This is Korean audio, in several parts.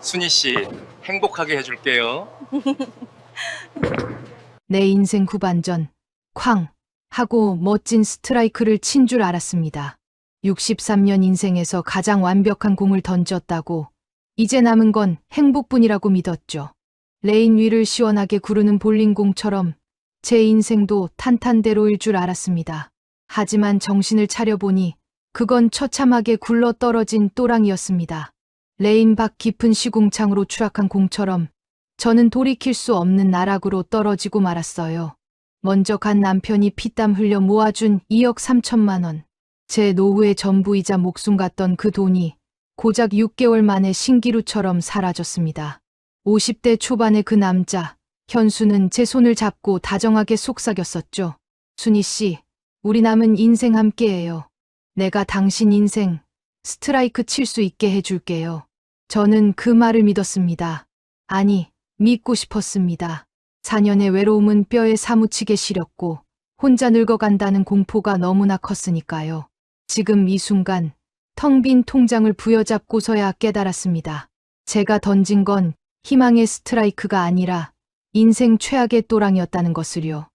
순희 씨, 행복하게 해줄게요. 내 인생 후반전, 쾅! 하고 멋진 스트라이크를 친 줄 알았습니다. 63년 인생에서 가장 완벽한 공을 던졌다고, 이제 남은 건 행복뿐이라고 믿었죠. 레인 위를 시원하게 구르는 볼링공처럼 제 인생도 탄탄대로일 줄 알았습니다. 하지만 정신을 차려보니 그건 처참하게 굴러 떨어진 또랑이었습니다. 레인 밖 깊은 시궁창으로 추락한 공처럼 저는 돌이킬 수 없는 나락으로 떨어지고 말았어요. 먼저 간 남편이 피땀 흘려 모아준 2억 3천만 원. 제 노후의 전부이자 목숨 같던 그 돈이 고작 6개월 만에 신기루처럼 사라졌습니다. 50대 초반의 그 남자, 현수는 제 손을 잡고 다정하게 속삭였었죠. 순희 씨, 우리 남은 인생 함께해요. 내가 당신 인생 스트라이크 칠 수 있게 해줄게요. 저는 그 말을 믿었습니다. 아니, 믿고 싶었습니다. 4년의 외로움은 뼈에 사무치게 시렸고 혼자 늙어간다는 공포가 너무나 컸으니까요. 지금 이 순간 텅 빈 통장을 부여잡고서야 깨달았습니다. 제가 던진 건 희망의 스트라이크가 아니라 인생 최악의 또랑이었다는 것을요.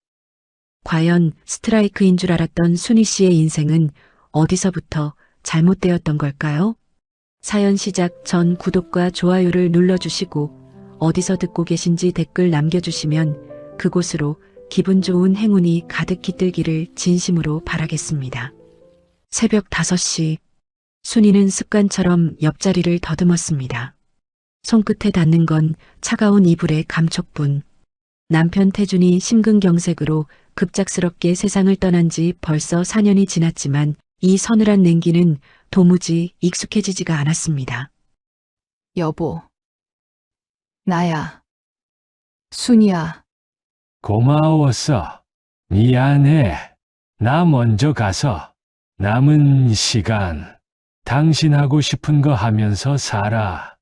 과연 스트라이크인 줄 알았던 순희 씨의 인생은 어디서부터 잘못되었던 걸까요? 사연 시작 전 구독과 좋아요를 눌러주시고 어디서 듣고 계신지 댓글 남겨주시면 그곳으로 기분 좋은 행운이 가득 깃들기를 진심으로 바라겠습니다. 새벽 5시 순이는 습관처럼 옆자리를 더듬었습니다. 손끝에 닿는 건 차가운 이불의 감촉뿐. 남편 태준이 심근경색으로 급작스럽게 세상을 떠난 지 벌써 4년이 지났지만 이 서늘한 냉기는 도무지 익숙해지지가 않았습니다. 여보. 나야. 순이야. 고마웠어. 미안해. 나 먼저 가서 남은 시간 당신 하고 싶은 거 하면서 살아.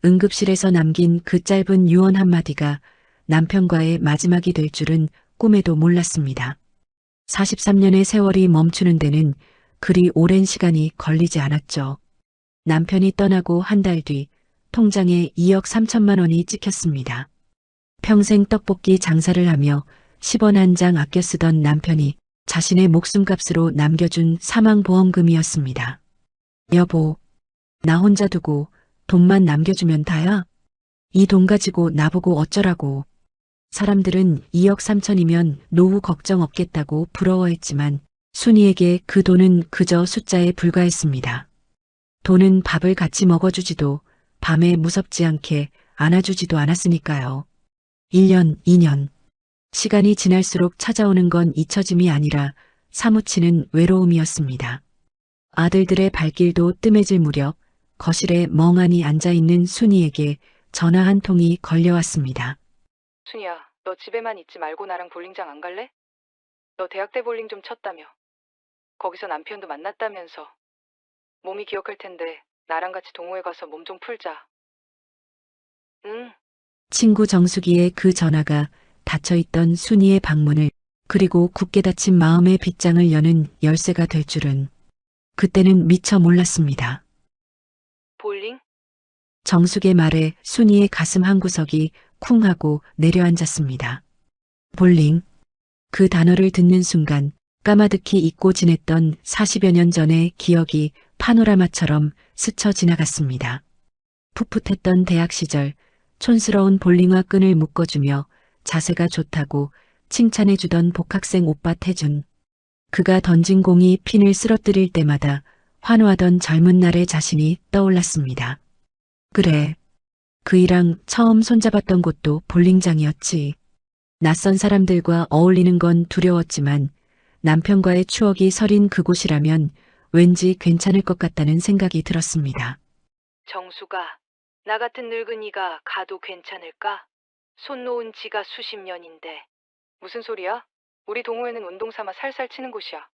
응급실에서 남긴 그 짧은 유언 한마디가 남편과의 마지막이 될 줄은 꿈에도 몰랐습니다. 43년의 세월이 멈추는 데는 그리 오랜 시간이 걸리지 않았죠. 남편이 떠나고 한 달 뒤 통장에 2억 3천만 원이 찍혔습니다. 평생 떡볶이 장사를 하며 10원 한 장 아껴 쓰던 남편이 자신의 목숨값으로 남겨준 사망보험금이었습니다. 여보, 나 혼자 두고 돈만 남겨주면 다야? 이 돈 가지고 나보고 어쩌라고. 사람들은 2억 3천이면 노후 걱정 없겠다고 부러워했지만 순이에게 그 돈은 그저 숫자에 불과했습니다. 돈은 밥을 같이 먹어주지도 밤에 무섭지 않게 안아주지도 않았으니까요. 1년, 2년. 시간이 지날수록 찾아오는 건 잊혀짐이 아니라 사무치는 외로움이었습니다. 아들들의 발길도 뜸해질 무렵 거실에 멍하니 앉아있는 순이에게 전화 한 통이 걸려왔습니다. 순이야, 너 집에만 있지 말고 나랑 볼링장 안 갈래? 너 대학 때 볼링 좀 쳤다며. 거기서 남편도 만났다면서. 몸이 기억할 텐데 나랑 같이 동호회 가서 몸 좀 풀자. 응. 친구 정수기의 그 전화가 닫혀있던 순이의 방문을 그리고 굳게 닫힌 마음의 빗장을 여는 열쇠가 될 줄은 그때는 미처 몰랐습니다. 볼링? 정숙의 말에 순이의 가슴 한구석이 쿵 하고 내려앉았습니다. 볼링. 그 단어를 듣는 순간 까마득히 잊고 지냈던 40여 년 전의 기억이 파노라마처럼 스쳐 지나갔습니다. 풋풋했던 대학 시절 촌스러운 볼링화 끈을 묶어주며 자세가 좋다고 칭찬해주던 복학생 오빠 태준. 그가 던진 공이 핀을 쓰러뜨릴 때마다 환호하던 젊은 날의 자신이 떠올랐습니다. 그래. 그이랑 처음 손잡았던 곳도 볼링장이었지. 낯선 사람들과 어울리는 건 두려웠지만 남편과의 추억이 서린 그곳이라면 왠지 괜찮을 것 같다는 생각이 들었습니다. 정수가, 나 같은 늙은이가 가도 괜찮을까? 손 놓은 지가 수십 년인데. 무슨 소리야? 우리 동호회는 운동 삼아 살살 치는 곳이야.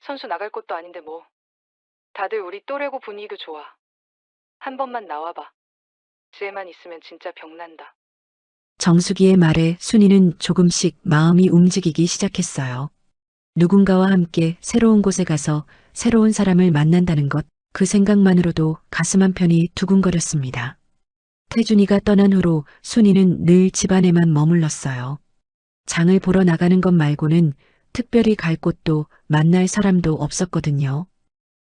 선수 나갈 것도 아닌데 뭐. 다들 우리 또래고 분위기도 좋아. 한 번만 나와봐. 집에만 있으면 진짜 병난다. 정수기의 말에 순이는 조금씩 마음이 움직이기 시작했어요. 누군가와 함께 새로운 곳에 가서 새로운 사람을 만난다는 것, 그 생각만으로도 가슴 한편이 두근거렸습니다. 태준이가 떠난 후로 순이는 늘 집안에만 머물렀어요. 장을 보러 나가는 것 말고는 특별히 갈 곳도 만날 사람도 없었거든요.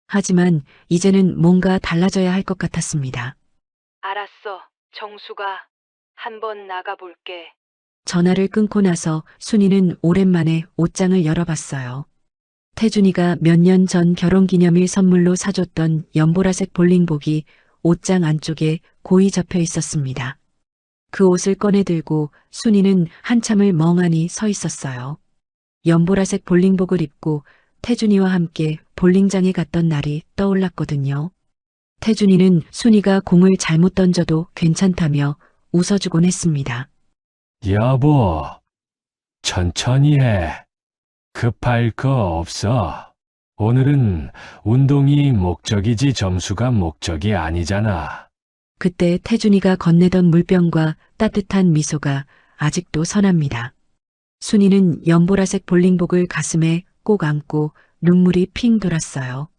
하지만 이제는 뭔가 달라져야 할 것 같았습니다. 알았어. 정수가. 한번 나가볼게. 전화를 끊고 나서 순이는 오랜만에 옷장을 열어봤어요. 태준이가 몇 년 전 결혼기념일 선물로 사줬던 연보라색 볼링복이 옷장 안쪽에 고이 접혀 있었습니다. 그 옷을 꺼내 들고 순이는 한참을 멍하니 서 있었어요. 연보라색 볼링복을 입고 태준이와 함께 볼링장에 갔던 날이 떠올랐거든요. 태준이는 순이가 공을 잘못 던져도 괜찮다며 웃어주곤 했습니다. 여보, 천천히 해. 급할 거 없어. 오늘은 운동이 목적이지 점수가 목적이 아니잖아. 그때 태준이가 건네던 물병과 따뜻한 미소가 아직도 선합니다. 순이는 연보라색 볼링복을 가슴에 꼭 안고 눈물이 핑 돌았어요.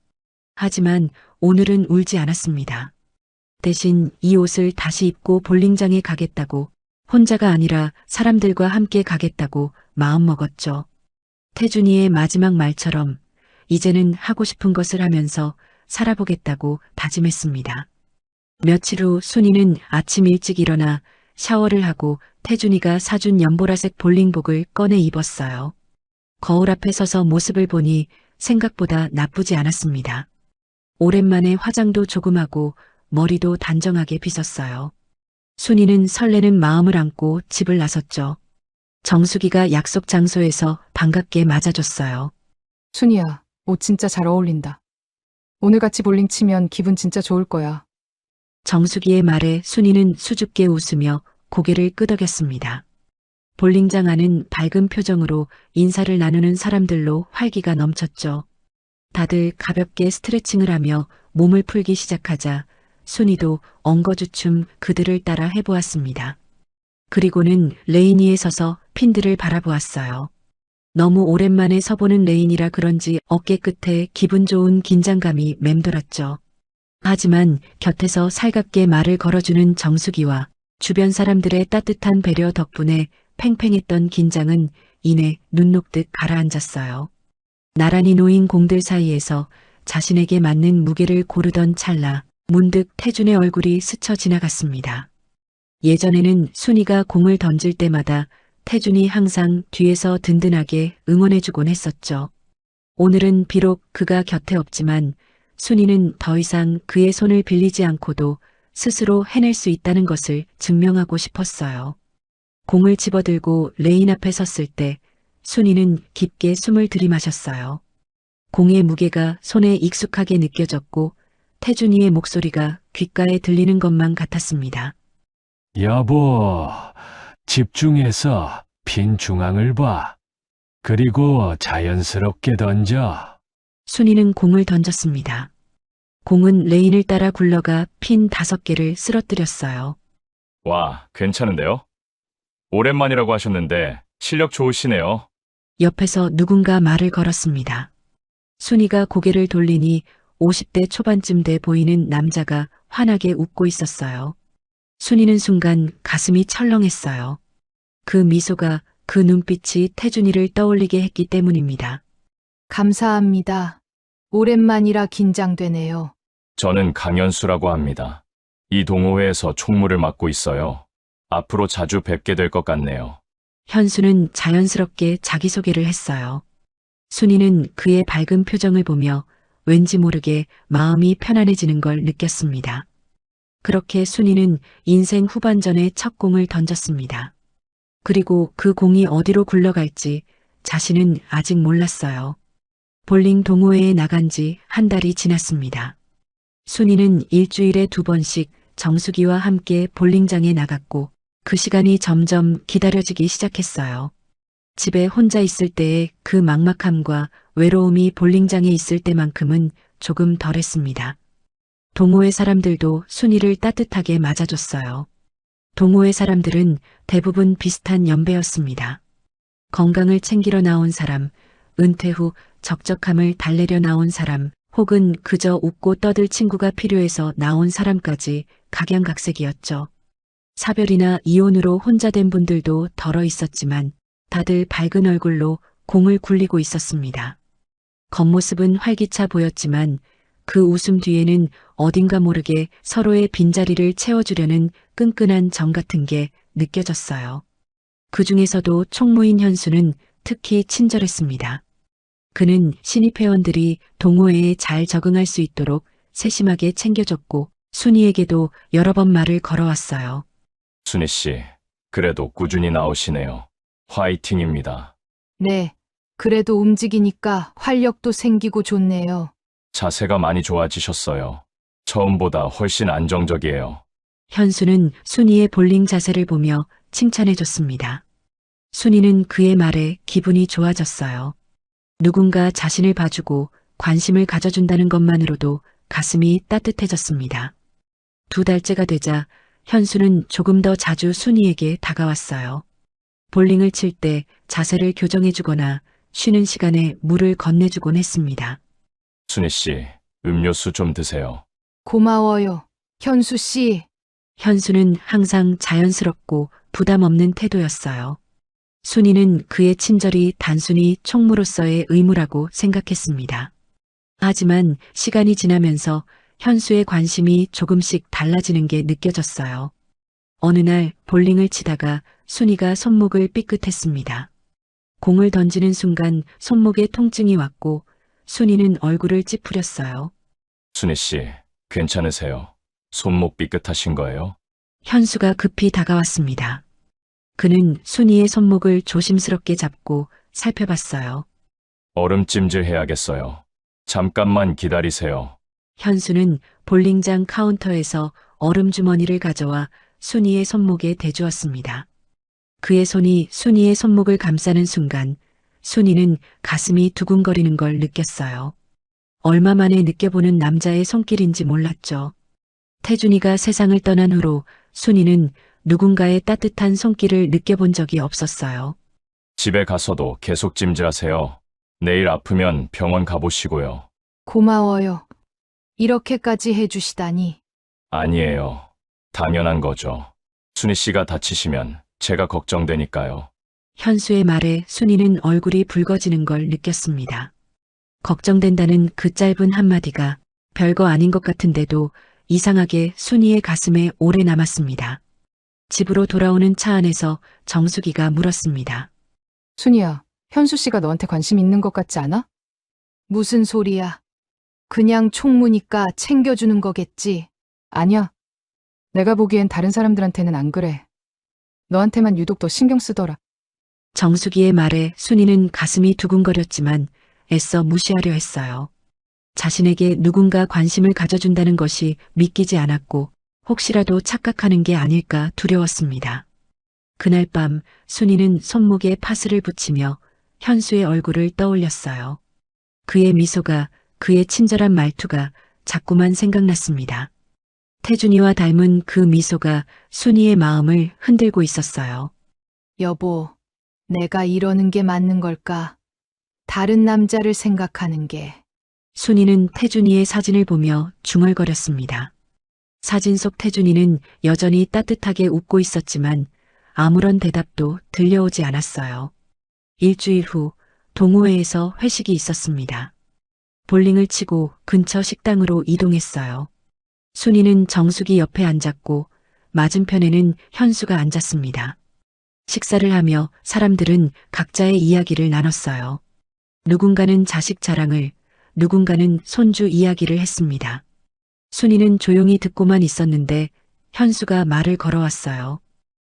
하지만 오늘은 울지 않았습니다. 대신 이 옷을 다시 입고 볼링장에 가겠다고, 혼자가 아니라 사람들과 함께 가겠다고 마음먹었죠. 태준이의 마지막 말처럼 이제는 하고 싶은 것을 하면서 살아보겠다고 다짐했습니다. 며칠 후 순이는 아침 일찍 일어나 샤워를 하고 태준이가 사준 연보라색 볼링복을 꺼내 입었어요. 거울 앞에 서서 모습을 보니 생각보다 나쁘지 않았습니다. 오랜만에 화장도 조금 하고 머리도 단정하게 빗었어요. 순이는 설레는 마음을 안고 집을 나섰죠. 정수기가 약속 장소에서 반갑게 맞아줬어요. 순이야, 옷 진짜 잘 어울린다. 오늘 같이 볼링 치면 기분 진짜 좋을 거야. 정수기의 말에 순이는 수줍게 웃으며 고개를 끄덕였습니다. 볼링장 안은 밝은 표정으로 인사를 나누는 사람들로 활기가 넘쳤죠. 다들 가볍게 스트레칭을 하며 몸을 풀기 시작하자 순이도 엉거주춤 그들을 따라 해보았습니다. 그리고는 레인 위에 서서 핀들을 바라보았어요. 너무 오랜만에 서보는 레인이라 그런지 어깨 끝에 기분 좋은 긴장감이 맴돌았죠. 하지만 곁에서 살갑게 말을 걸어주는 정수기와 주변 사람들의 따뜻한 배려 덕분에 팽팽했던 긴장은 이내 눈 녹듯 가라앉았어요. 나란히 놓인 공들 사이에서 자신에게 맞는 무게를 고르던 찰나 문득 태준의 얼굴이 스쳐 지나갔습니다. 예전에는 순이가 공을 던질 때마다 태준이 항상 뒤에서 든든하게 응원해주곤 했었죠. 오늘은 비록 그가 곁에 없지만 순이는 더 이상 그의 손을 빌리지 않고도 스스로 해낼 수 있다는 것을 증명하고 싶었어요. 공을 집어들고 레인 앞에 섰을 때 순이는 깊게 숨을 들이마셨어요. 공의 무게가 손에 익숙하게 느껴졌고 태준이의 목소리가 귓가에 들리는 것만 같았습니다. 여보, 집중해서 핀 중앙을 봐. 그리고 자연스럽게 던져. 순이는 공을 던졌습니다. 공은 레인을 따라 굴러가 핀 5개를 쓰러뜨렸어요. 와, 괜찮은데요? 오랜만이라고 하셨는데 실력 좋으시네요. 옆에서 누군가 말을 걸었습니다. 순이가 고개를 돌리니 50대 초반쯤 돼 보이는 남자가 환하게 웃고 있었어요. 순이는 순간 가슴이 철렁했어요. 그 미소가, 그 눈빛이 태준이를 떠올리게 했기 때문입니다. 감사합니다. 오랜만이라 긴장되네요. 저는 강현수라고 합니다. 이 동호회에서 총무를 맡고 있어요. 앞으로 자주 뵙게 될 것 같네요. 현수는 자연스럽게 자기소개를 했어요. 순이는 그의 밝은 표정을 보며 왠지 모르게 마음이 편안해지는 걸 느꼈습니다. 그렇게 순이는 인생 후반전에 첫 공을 던졌습니다. 그리고 그 공이 어디로 굴러갈지 자신은 아직 몰랐어요. 볼링 동호회에 나간 지 한 달이 지났습니다. 순이는 일주일에 2번씩 정수기와 함께 볼링장에 나갔고 그 시간이 점점 기다려지기 시작했어요. 집에 혼자 있을 때의 그 막막함과 외로움이 볼링장에 있을 때만큼은 조금 덜했습니다. 동호회 사람들도 순이를 따뜻하게 맞아줬어요. 동호회 사람들은 대부분 비슷한 연배였습니다. 건강을 챙기러 나온 사람, 은퇴 후 적적함을 달래려 나온 사람, 혹은 그저 웃고 떠들 친구가 필요해서 나온 사람까지 각양각색이었죠. 사별이나 이혼으로 혼자 된 분들도 덜어 있었지만 다들 밝은 얼굴로 공을 굴리고 있었습니다. 겉모습은 활기차 보였지만 그 웃음 뒤에는 어딘가 모르게 서로의 빈자리를 채워주려는 끈끈한 정 같은 게 느껴졌어요. 그 중에서도 총무인 현수는 특히 친절했습니다. 그는 신입 회원들이 동호회에 잘 적응할 수 있도록 세심하게 챙겨줬고 순이에게도 여러 번 말을 걸어왔어요. 순희 씨, 그래도 꾸준히 나오시네요. 화이팅입니다. 네. 그래도 움직이니까 활력도 생기고 좋네요. 자세가 많이 좋아지셨어요. 처음보다 훨씬 안정적이에요. 현수는 순이의 볼링 자세를 보며 칭찬해줬습니다. 순이는 그의 말에 기분이 좋아졌어요. 누군가 자신을 봐주고 관심을 가져준다는 것만으로도 가슴이 따뜻해졌습니다. 2달째가 되자 현수는 조금 더 자주 순이에게 다가왔어요. 볼링을 칠 때 자세를 교정해주거나 쉬는 시간에 물을 건네주곤 했습니다. 순희 씨, 음료수 좀 드세요. 고마워요. 현수 씨. 현수는 항상 자연스럽고 부담 없는 태도였어요. 순이는 그의 친절이 단순히 총무로서의 의무라고 생각했습니다. 하지만 시간이 지나면서 현수의 관심이 조금씩 달라지는 게 느껴졌어요. 어느 날 볼링을 치다가 순이가 손목을 삐끗했습니다. 공을 던지는 순간 손목에 통증이 왔고 순이는 얼굴을 찌푸렸어요. 순희 씨, 괜찮으세요? 손목 삐끗하신 거예요? 현수가 급히 다가왔습니다. 그는 순이의 손목을 조심스럽게 잡고 살펴봤어요. 얼음찜질 해야겠어요. 잠깐만 기다리세요. 현수는 볼링장 카운터에서 얼음 주머니를 가져와 순이의 손목에 대주었습니다. 그의 손이 순이의 손목을 감싸는 순간 순이는 가슴이 두근거리는 걸 느꼈어요. 얼마 만에 느껴보는 남자의 손길인지 몰랐죠. 태준이가 세상을 떠난 후로 순이는 누군가의 따뜻한 손길을 느껴본 적이 없었어요. 집에 가서도 계속 찜질하세요. 내일 아프면 병원 가보시고요. 고마워요. 이렇게까지 해주시다니. 아니에요. 당연한 거죠. 순희 씨가 다치시면 제가 걱정되니까요. 현수의 말에 순이는 얼굴이 붉어지는 걸 느꼈습니다. 걱정된다는 그 짧은 한마디가 별거 아닌 것 같은데도 이상하게 순이의 가슴에 오래 남았습니다. 집으로 돌아오는 차 안에서 정수기가 물었습니다. 순이야, 현수 씨가 너한테 관심 있는 것 같지 않아? 무슨 소리야. 그냥 총무니까 챙겨주는 거겠지. 아니야. 내가 보기엔 다른 사람들한테는 안 그래. 너한테만 유독 더 신경 쓰더라. 정수기의 말에 순이는 가슴이 두근거렸지만 애써 무시하려 했어요. 자신에게 누군가 관심을 가져준다는 것이 믿기지 않았고 혹시라도 착각하는 게 아닐까 두려웠습니다. 그날 밤 순이는 손목에 파스를 붙이며 현수의 얼굴을 떠올렸어요. 그의 미소가, 그의 친절한 말투가 자꾸만 생각났습니다. 태준이와 닮은 그 미소가 순이의 마음을 흔들고 있었어요. 여보, 내가 이러는 게 맞는 걸까? 다른 남자를 생각하는 게. 순이는 태준이의 사진을 보며 중얼거렸습니다. 사진 속 태준이는 여전히 따뜻하게 웃고 있었지만 아무런 대답도 들려오지 않았어요. 일주일 후 동호회에서 회식이 있었습니다. 볼링을 치고 근처 식당으로 이동했어요. 순이는 정숙이 옆에 앉았고 맞은편에는 현수가 앉았습니다. 식사를 하며 사람들은 각자의 이야기를 나눴어요. 누군가는 자식 자랑을, 누군가는 손주 이야기를 했습니다. 순이는 조용히 듣고만 있었는데 현수가 말을 걸어왔어요.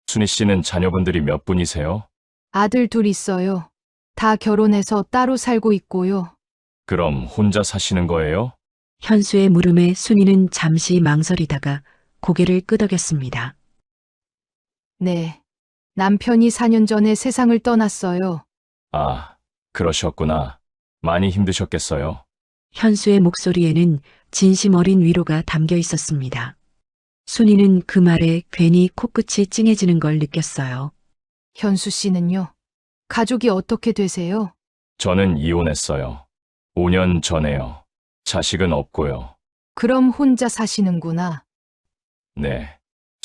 순희 씨는 자녀분들이 몇 분이세요? 아들 둘 있어요. 다 결혼해서 따로 살고 있고요. 그럼 혼자 사시는 거예요? 현수의 물음에 순이는 잠시 망설이다가 고개를 끄덕였습니다. 네. 남편이 4년 전에 세상을 떠났어요. 아, 그러셨구나. 많이 힘드셨겠어요. 현수의 목소리에는 진심 어린 위로가 담겨 있었습니다. 순이는 그 말에 괜히 코끝이 찡해지는 걸 느꼈어요. 현수 씨는요? 가족이 어떻게 되세요? 저는 이혼했어요. 5년 전에요. 자식은 없고요. 그럼 혼자 사시는구나. 네.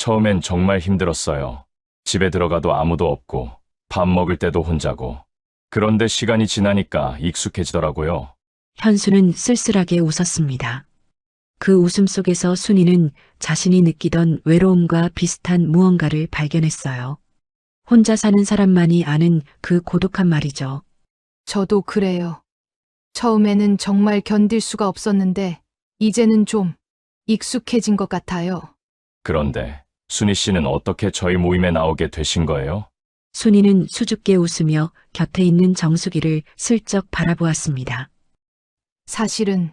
처음엔 정말 힘들었어요. 집에 들어가도 아무도 없고, 밥 먹을 때도 혼자고. 그런데 시간이 지나니까 익숙해지더라고요. 현수는 쓸쓸하게 웃었습니다. 그 웃음 속에서 순이는 자신이 느끼던 외로움과 비슷한 무언가를 발견했어요. 혼자 사는 사람만이 아는 그 고독한 말이죠. 저도 그래요. 처음에는 정말 견딜 수가 없었는데, 이제는 좀 익숙해진 것 같아요. 그런데 순희 씨는 어떻게 저희 모임에 나오게 되신 거예요? 순이는 수줍게 웃으며 곁에 있는 정수기를 슬쩍 바라보았습니다. 사실은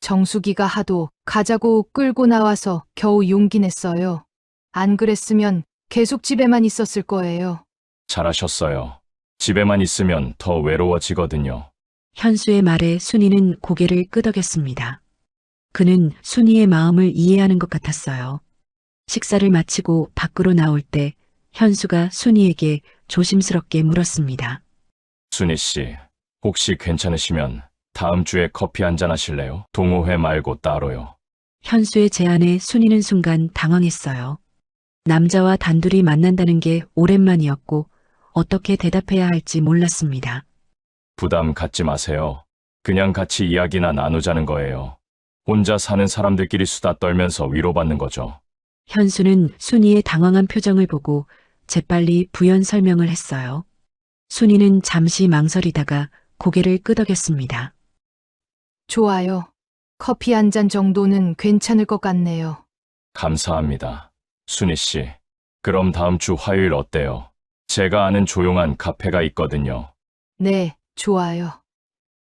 정수기가 하도 가자고 끌고 나와서 겨우 용기 냈어요. 안 그랬으면 계속 집에만 있었을 거예요. 잘하셨어요. 집에만 있으면 더 외로워지거든요. 현수의 말에 순이는 고개를 끄덕였습니다. 그는 순이의 마음을 이해하는 것 같았어요. 식사를 마치고 밖으로 나올 때 현수가 순이에게 조심스럽게 물었습니다. 순희 씨, 혹시 괜찮으시면 다음 주에 커피 한잔 하실래요? 동호회 말고 따로요. 현수의 제안에 순이는 순간 당황했어요. 남자와 단둘이 만난다는 게 오랜만이었고 어떻게 대답해야 할지 몰랐습니다. 부담 갖지 마세요. 그냥 같이 이야기나 나누자는 거예요. 혼자 사는 사람들끼리 수다 떨면서 위로받는 거죠. 현수는 순이의 당황한 표정을 보고 재빨리 부연 설명을 했어요. 순이는 잠시 망설이다가 고개를 끄덕였습니다. 좋아요. 커피 한 잔 정도는 괜찮을 것 같네요. 감사합니다. 순희 씨, 그럼 다음 주 화요일 어때요? 제가 아는 조용한 카페가 있거든요. 네, 좋아요.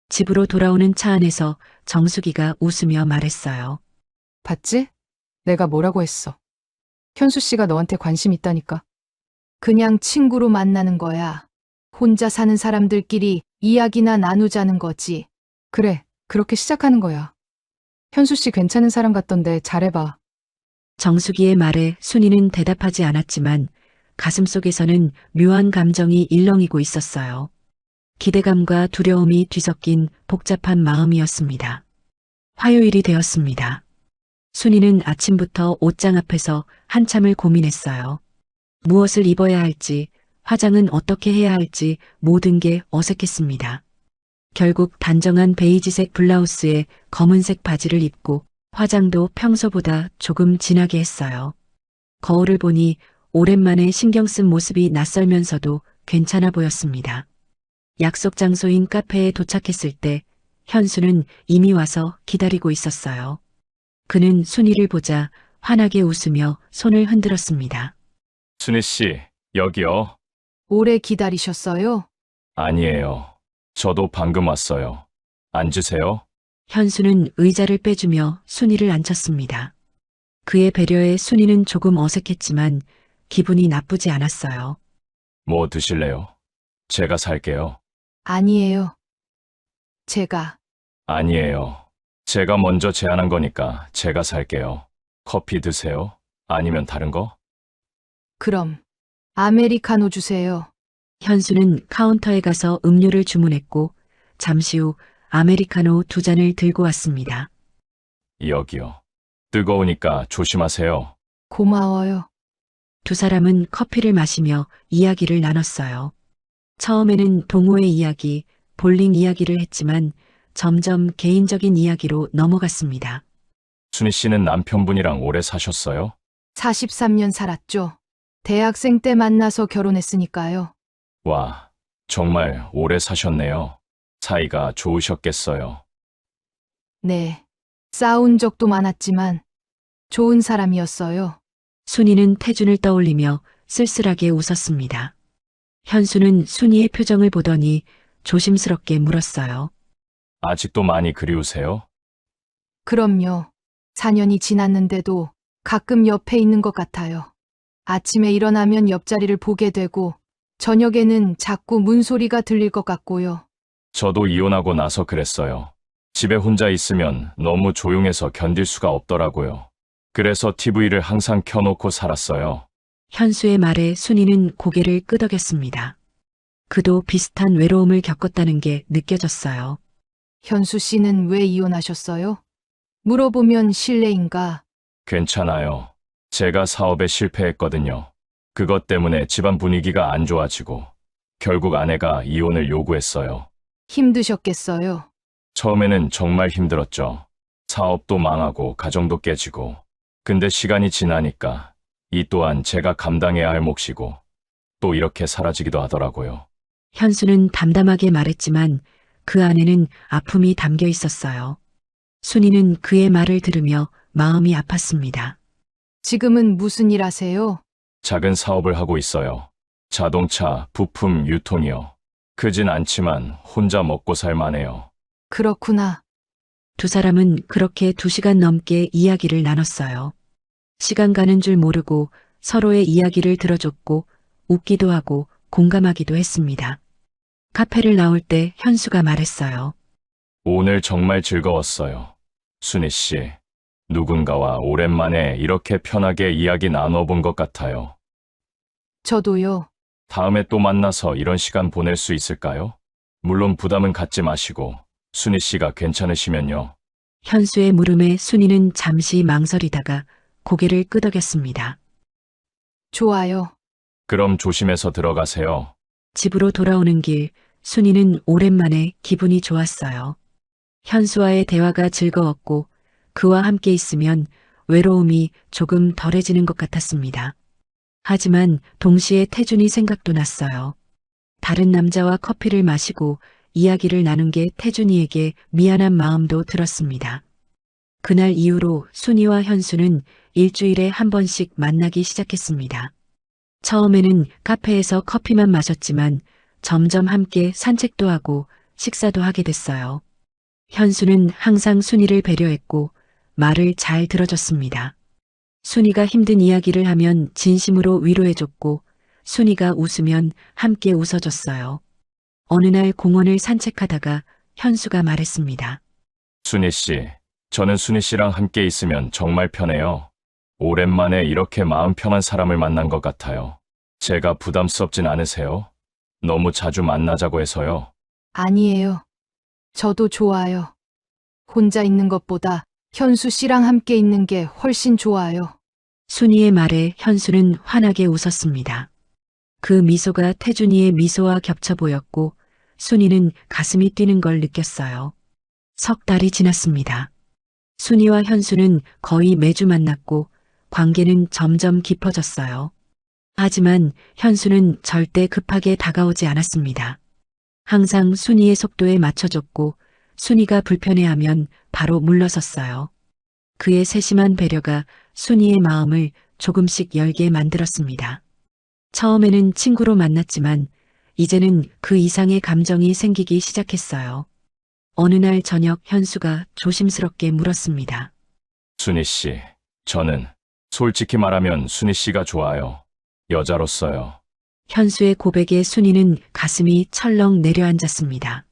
집으로 돌아오는 차 안에서 정수기가 웃으며 말했어요. 봤지? 내가 뭐라고 했어. 현수 씨가 너한테 관심 있다니까. 그냥 친구로 만나는 거야. 혼자 사는 사람들끼리 이야기나 나누자는 거지. 그래, 그렇게 시작하는 거야. 현수 씨 괜찮은 사람 같던데 잘해봐. 정수기의 말에 순이는 대답하지 않았지만 가슴속에서는 묘한 감정이 일렁이고 있었어요. 기대감과 두려움이 뒤섞인 복잡한 마음이었습니다. 화요일이 되었습니다. 순이는 아침부터 옷장 앞에서 한참을 고민했어요. 무엇을 입어야 할지, 화장은 어떻게 해야 할지 모든 게 어색했습니다. 결국 단정한 베이지색 블라우스에 검은색 바지를 입고 화장도 평소보다 조금 진하게 했어요. 거울을 보니 오랜만에 신경 쓴 모습이 낯설면서도 괜찮아 보였습니다. 약속 장소인 카페에 도착했을 때 현수는 이미 와서 기다리고 있었어요. 그는 순이를 보자 환하게 웃으며 손을 흔들었습니다. 순희 씨, 여기요. 오래 기다리셨어요? 아니에요. 저도 방금 왔어요. 앉으세요. 현수는 의자를 빼주며 순이를 앉혔습니다. 그의 배려에 순이는 조금 어색했지만 기분이 나쁘지 않았어요. 뭐 드실래요? 제가 살게요. 아니에요. 제가. 아니에요. 제가 먼저 제안한 거니까 제가 살게요. 커피 드세요? 아니면 다른 거? 그럼 아메리카노 주세요. 현수는 카운터에 가서 음료를 주문했고 잠시 후 아메리카노 2잔을 들고 왔습니다. 여기요. 뜨거우니까 조심하세요. 고마워요. 두 사람은 커피를 마시며 이야기를 나눴어요. 처음에는 동호회 이야기, 볼링 이야기를 했지만 점점 개인적인 이야기로 넘어갔습니다. 순희 씨는 남편분이랑 오래 사셨어요? 43년 살았죠. 대학생 때 만나서 결혼했으니까요. 와, 정말 오래 사셨네요. 사이가 좋으셨겠어요. 네. 싸운 적도 많았지만 좋은 사람이었어요. 순이는 태준을 떠올리며 쓸쓸하게 웃었습니다. 현수는 순이의 표정을 보더니 조심스럽게 물었어요. 아직도 많이 그리우세요? 그럼요. 4년이 지났는데도 가끔 옆에 있는 것 같아요. 아침에 일어나면 옆자리를 보게 되고 저녁에는 자꾸 문소리가 들릴 것 같고요. 저도 이혼하고 나서 그랬어요. 집에 혼자 있으면 너무 조용해서 견딜 수가 없더라고요. 그래서 TV를 항상 켜놓고 살았어요. 현수의 말에 순이는 고개를 끄덕였습니다. 그도 비슷한 외로움을 겪었다는 게 느껴졌어요. 현수 씨는 왜 이혼하셨어요? 물어보면 실례인가? 괜찮아요. 제가 사업에 실패했거든요. 그것 때문에 집안 분위기가 안 좋아지고 결국 아내가 이혼을 요구했어요. 힘드셨겠어요. 처음에는 정말 힘들었죠. 사업도 망하고 가정도 깨지고. 근데 시간이 지나니까 이 또한 제가 감당해야 할 몫이고 또 이렇게 사라지기도 하더라고요. 현수는 담담하게 말했지만 그 안에는 아픔이 담겨 있었어요. 순이는 그의 말을 들으며 마음이 아팠습니다. 지금은 무슨 일 하세요? 작은 사업을 하고 있어요. 자동차, 부품 유통이요. 크진 않지만 혼자 먹고 살 만해요. 그렇구나. 두 사람은 그렇게 2시간 넘게 이야기를 나눴어요. 시간 가는 줄 모르고 서로의 이야기를 들어줬고 웃기도 하고 공감하기도 했습니다. 카페를 나올 때 현수가 말했어요. 오늘 정말 즐거웠어요. 순희 씨, 누군가와 오랜만에 이렇게 편하게 이야기 나눠본 것 같아요. 저도요. 다음에 또 만나서 이런 시간 보낼 수 있을까요? 물론 부담은 갖지 마시고 순희 씨가 괜찮으시면요. 현수의 물음에 순이는 잠시 망설이다가 고개를 끄덕였습니다. 좋아요. 그럼 조심해서 들어가세요. 집으로 돌아오는 길, 순이는 오랜만에 기분이 좋았어요. 현수와의 대화가 즐거웠고 그와 함께 있으면 외로움이 조금 덜해지는 것 같았습니다. 하지만 동시에 태준이 생각도 났어요. 다른 남자와 커피를 마시고 이야기를 나눈 게 태준이에게 미안한 마음도 들었습니다. 그날 이후로 순이와 현수는 일주일에 한 번씩 만나기 시작했습니다. 처음에는 카페에서 커피만 마셨지만 점점 함께 산책도 하고 식사도 하게 됐어요. 현수는 항상 순이를 배려했고 말을 잘 들어줬습니다. 순이가 힘든 이야기를 하면 진심으로 위로해줬고 순이가 웃으면 함께 웃어줬어요. 어느 날 공원을 산책하다가 현수가 말했습니다. 순희 씨, 저는 순희 씨랑 함께 있으면 정말 편해요. 오랜만에 이렇게 마음 편한 사람을 만난 것 같아요. 제가 부담스럽진 않으세요? 너무 자주 만나자고 해서요. 아니에요. 저도 좋아요. 혼자 있는 것보다 현수 씨랑 함께 있는 게 훨씬 좋아요. 순이의 말에 현수는 환하게 웃었습니다. 그 미소가 태준이의 미소와 겹쳐 보였고 순이는 가슴이 뛰는 걸 느꼈어요. 석 달이 지났습니다. 순이와 현수는 거의 매주 만났고 관계는 점점 깊어졌어요. 하지만 현수는 절대 급하게 다가오지 않았습니다. 항상 순이의 속도에 맞춰줬고 순이가 불편해하면 바로 물러섰어요. 그의 세심한 배려가 순이의 마음을 조금씩 열게 만들었습니다. 처음에는 친구로 만났지만 이제는 그 이상의 감정이 생기기 시작했어요. 어느 날 저녁 현수가 조심스럽게 물었습니다. 순희 씨, 저는 솔직히 말하면 순희 씨가 좋아요. 여자로서요. 현수의 고백에 순이는 가슴이 철렁 내려앉았습니다.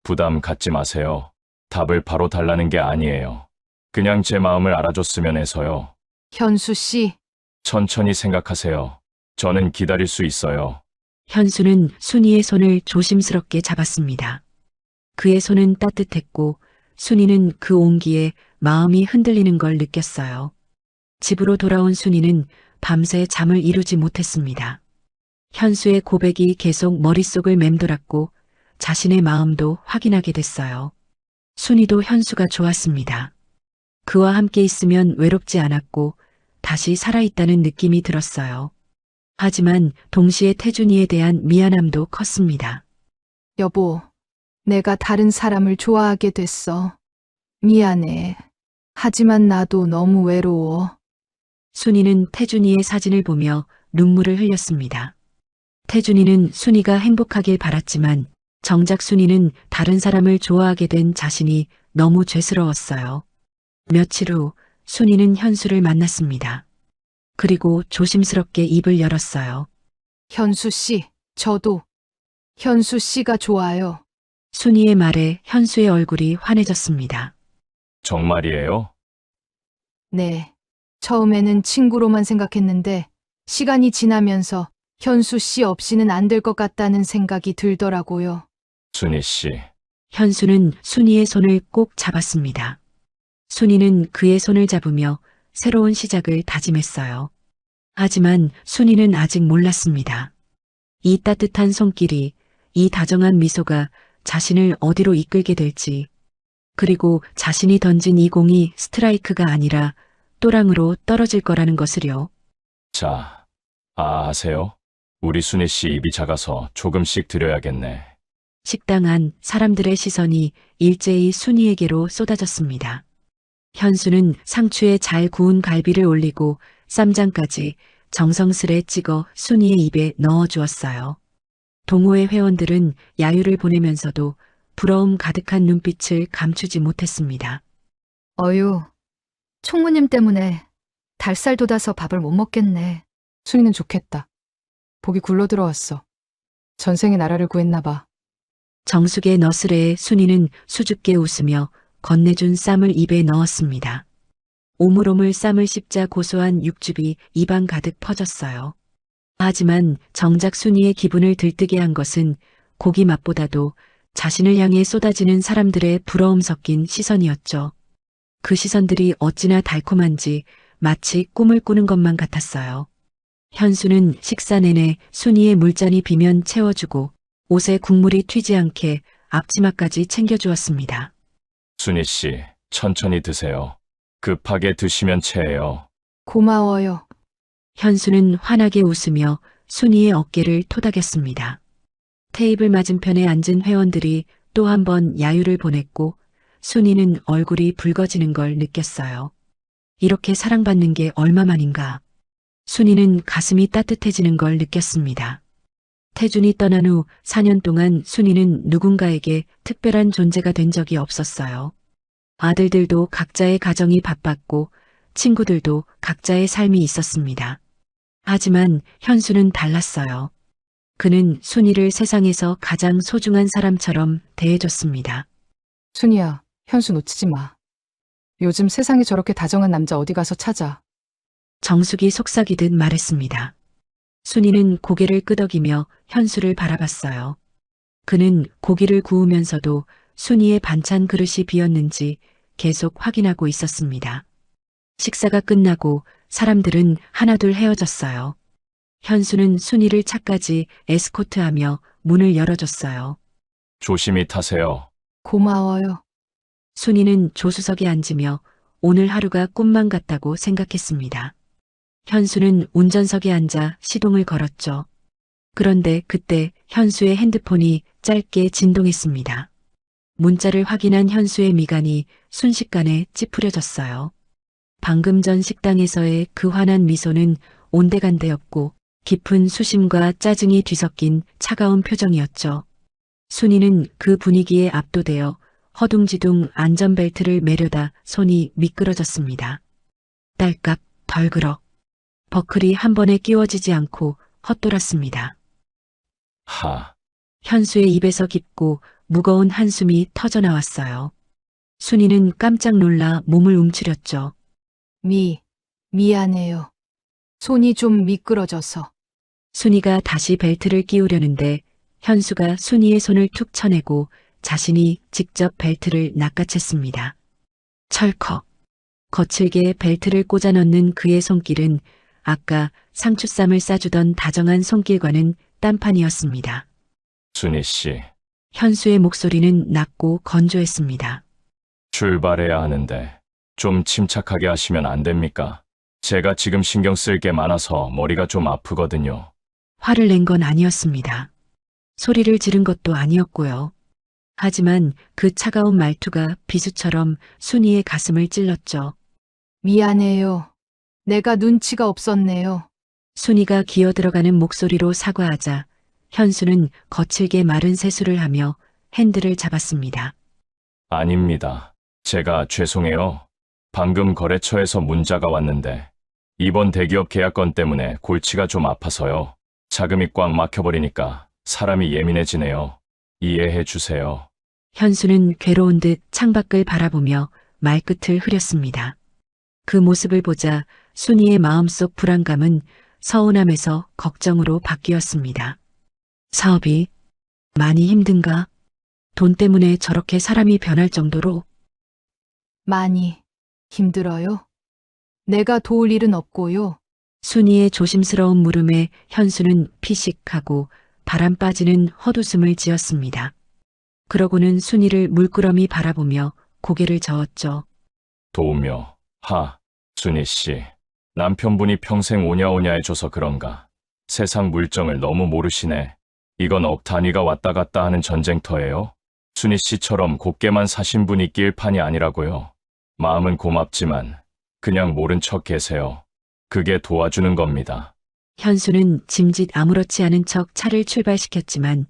부담 갖지 마세요. 답을 바로 달라는 게 아니에요. 그냥 제 마음을 알아줬으면 해서요. 현수 씨, 천천히 생각하세요. 저는 기다릴 수 있어요. 현수는 순이의 손을 조심스럽게 잡았습니다. 그의 손은 따뜻했고 순이는 그 온기에 마음이 흔들리는 걸 느꼈어요. 집으로 돌아온 순이는 밤새 잠을 이루지 못했습니다. 현수의 고백이 계속 머릿속을 맴돌았고 자신의 마음도 확인하게 됐어요. 순이도 현수가 좋았습니다. 그와 함께 있으면 외롭지 않았고 다시 살아있다는 느낌이 들었어요. 하지만 동시에 태준이에 대한 미안함도 컸습니다. 여보, 내가 다른 사람을 좋아하게 됐어. 미안해. 하지만 나도 너무 외로워. 순이는 태준이의 사진을 보며 눈물을 흘렸습니다. 태준이는 순이가 행복하길 바랐지만 정작 순이는 다른 사람을 좋아하게 된 자신이 너무 죄스러웠어요. 며칠 후 순이는 현수를 만났습니다. 그리고 조심스럽게 입을 열었어요. 현수 씨, 저도 현수 씨가 좋아요. 순이의 말에 현수의 얼굴이 환해졌습니다. 정말이에요? 네. 처음에는 친구로만 생각했는데 시간이 지나면서 현수 씨 없이는 안 될 것 같다는 생각이 들더라고요. 순희 씨, 현수는 순이의 손을 꼭 잡았습니다. 순이는 그의 손을 잡으며 새로운 시작을 다짐했어요. 하지만 순이는 아직 몰랐습니다. 이 따뜻한 손길이, 이 다정한 미소가 자신을 어디로 이끌게 될지, 그리고 자신이 던진 이 공이 스트라이크가 아니라 또랑으로 떨어질 거라는 것을요. 자, 아세요? 우리 순희 씨 입이 작아서 조금씩 드려야겠네. 식당 안 사람들의 시선이 일제히 순이에게로 쏟아졌습니다. 현수는 상추에 잘 구운 갈비를 올리고 쌈장까지 정성스레 찍어 순이의 입에 넣어 주었어요. 동호회 회원들은 야유를 보내면서도 부러움 가득한 눈빛을 감추지 못했습니다. 어휴, 총무님 때문에 달살 돋아서 밥을 못 먹겠네. 순이는 좋겠다. 복이 굴러 들어왔어. 전생에 나라를 구했나 봐. 정숙의 너스레에 순이는 수줍게 웃으며 건네준 쌈을 입에 넣었습니다. 오물오물 쌈을 씹자 고소한 육즙이 입안 가득 퍼졌어요. 하지만 정작 순이의 기분을 들뜨게 한 것은 고기 맛보다도 자신을 향해 쏟아지는 사람들의 부러움 섞인 시선이었죠. 그 시선들이 어찌나 달콤한지 마치 꿈을 꾸는 것만 같았어요. 현수는 식사 내내 순이의 물잔이 비면 채워주고 옷에 국물이 튀지 않게 앞치마까지 챙겨주었습니다. 순희 씨, 천천히 드세요. 급하게 드시면 체해요. 고마워요. 현수는 환하게 웃으며 순이의 어깨를 토닥였습니다. 테이블 맞은편에 앉은 회원들이 또 한 번 야유를 보냈고 순이는 얼굴이 붉어지는 걸 느꼈어요. 이렇게 사랑받는 게 얼마만인가. 순이는 가슴이 따뜻해지는 걸 느꼈습니다. 태준이 떠난 후 4년 동안 순이는 누군가에게 특별한 존재가 된 적이 없었어요. 아들들도 각자의 가정이 바빴고 친구들도 각자의 삶이 있었습니다. 하지만 현수는 달랐어요. 그는 순이를 세상에서 가장 소중한 사람처럼 대해줬습니다. 순이야, 현수 놓치지 마. 요즘 세상에 저렇게 다정한 남자 어디 가서 찾아. 정숙이 속삭이듯 말했습니다. 순이는 고개를 끄덕이며 현수를 바라봤어요. 그는 고기를 구우면서도 순이의 반찬 그릇이 비었는지 계속 확인하고 있었습니다. 식사가 끝나고 사람들은 하나둘 헤어졌어요. 현수는 순이를 차까지 에스코트하며 문을 열어줬어요. 조심히 타세요. 고마워요. 순이는 조수석에 앉으며 오늘 하루가 꿈만 같다고 생각했습니다. 현수는 운전석에 앉아 시동을 걸었죠. 그런데 그때 현수의 핸드폰이 짧게 진동했습니다. 문자를 확인한 현수의 미간이 순식간에 찌푸려졌어요. 방금 전 식당에서의 그 환한 미소는 온데간데였고 깊은 수심과 짜증이 뒤섞인 차가운 표정이었죠. 순이는 그 분위기에 압도되어 허둥지둥 안전벨트를 매려다 손이 미끄러졌습니다. 딸깍 덜그럭. 버클이 한 번에 끼워지지 않고 헛돌았습니다. 현수의 입에서 깊고 무거운 한숨이 터져나왔어요. 순이는 깜짝 놀라 몸을 움츠렸죠. 미안해요. 손이 좀 미끄러져서. 순이가 다시 벨트를 끼우려는데 현수가 순이의 손을 툭 쳐내고 자신이 직접 벨트를 낚아챘습니다. 철컥. 거칠게 벨트를 꽂아 넣는 그의 손길은 아까 상추쌈을 싸주던 다정한 손길과는 딴판이었습니다. 순희 씨, 현수의 목소리는 낮고 건조했습니다. 출발해야 하는데 좀 침착하게 하시면 안 됩니까? 제가 지금 신경 쓸 게 많아서 머리가 좀 아프거든요. 화를 낸 건 아니었습니다. 소리를 지른 것도 아니었고요. 하지만 그 차가운 말투가 비수처럼 순이의 가슴을 찔렀죠. 미안해요. 내가 눈치가 없었네요. 순이가 기어들어가는 목소리로 사과하자 현수는 거칠게 마른 세수를 하며 핸들을 잡았습니다. 아닙니다. 제가 죄송해요. 방금 거래처에서 문자가 왔는데 이번 대기업 계약 건 때문에 골치가 좀 아파서요. 자금이 꽉 막혀버리니까 사람이 예민해지네요. 이해해 주세요. 현수는 괴로운 듯 창밖을 바라보며 말끝을 흐렸습니다. 그 모습을 보자 순이의 마음속 불안감은 서운함에서 걱정으로 바뀌었습니다. 사업이 많이 힘든가? 돈 때문에 저렇게 사람이 변할 정도로? 많이 힘들어요? 내가 도울 일은 없고요. 순이의 조심스러운 물음에 현수는 피식하고 바람 빠지는 헛웃음을 지었습니다. 그러고는 순이를 물끄러미 바라보며 고개를 저었죠. 도우며, 순희 씨. 남편분이 평생 오냐오냐 해줘서 그런가. 세상 물정을 너무 모르시네. 이건 억 단위가 왔다 갔다 하는 전쟁터예요. 순희 씨처럼 곱게만 사신 분이 낄 판이 아니라고요. 마음은 고맙지만 그냥 모른 척 계세요. 그게 도와주는 겁니다. 현수는 짐짓 아무렇지 않은 척 차를 출발시켰지만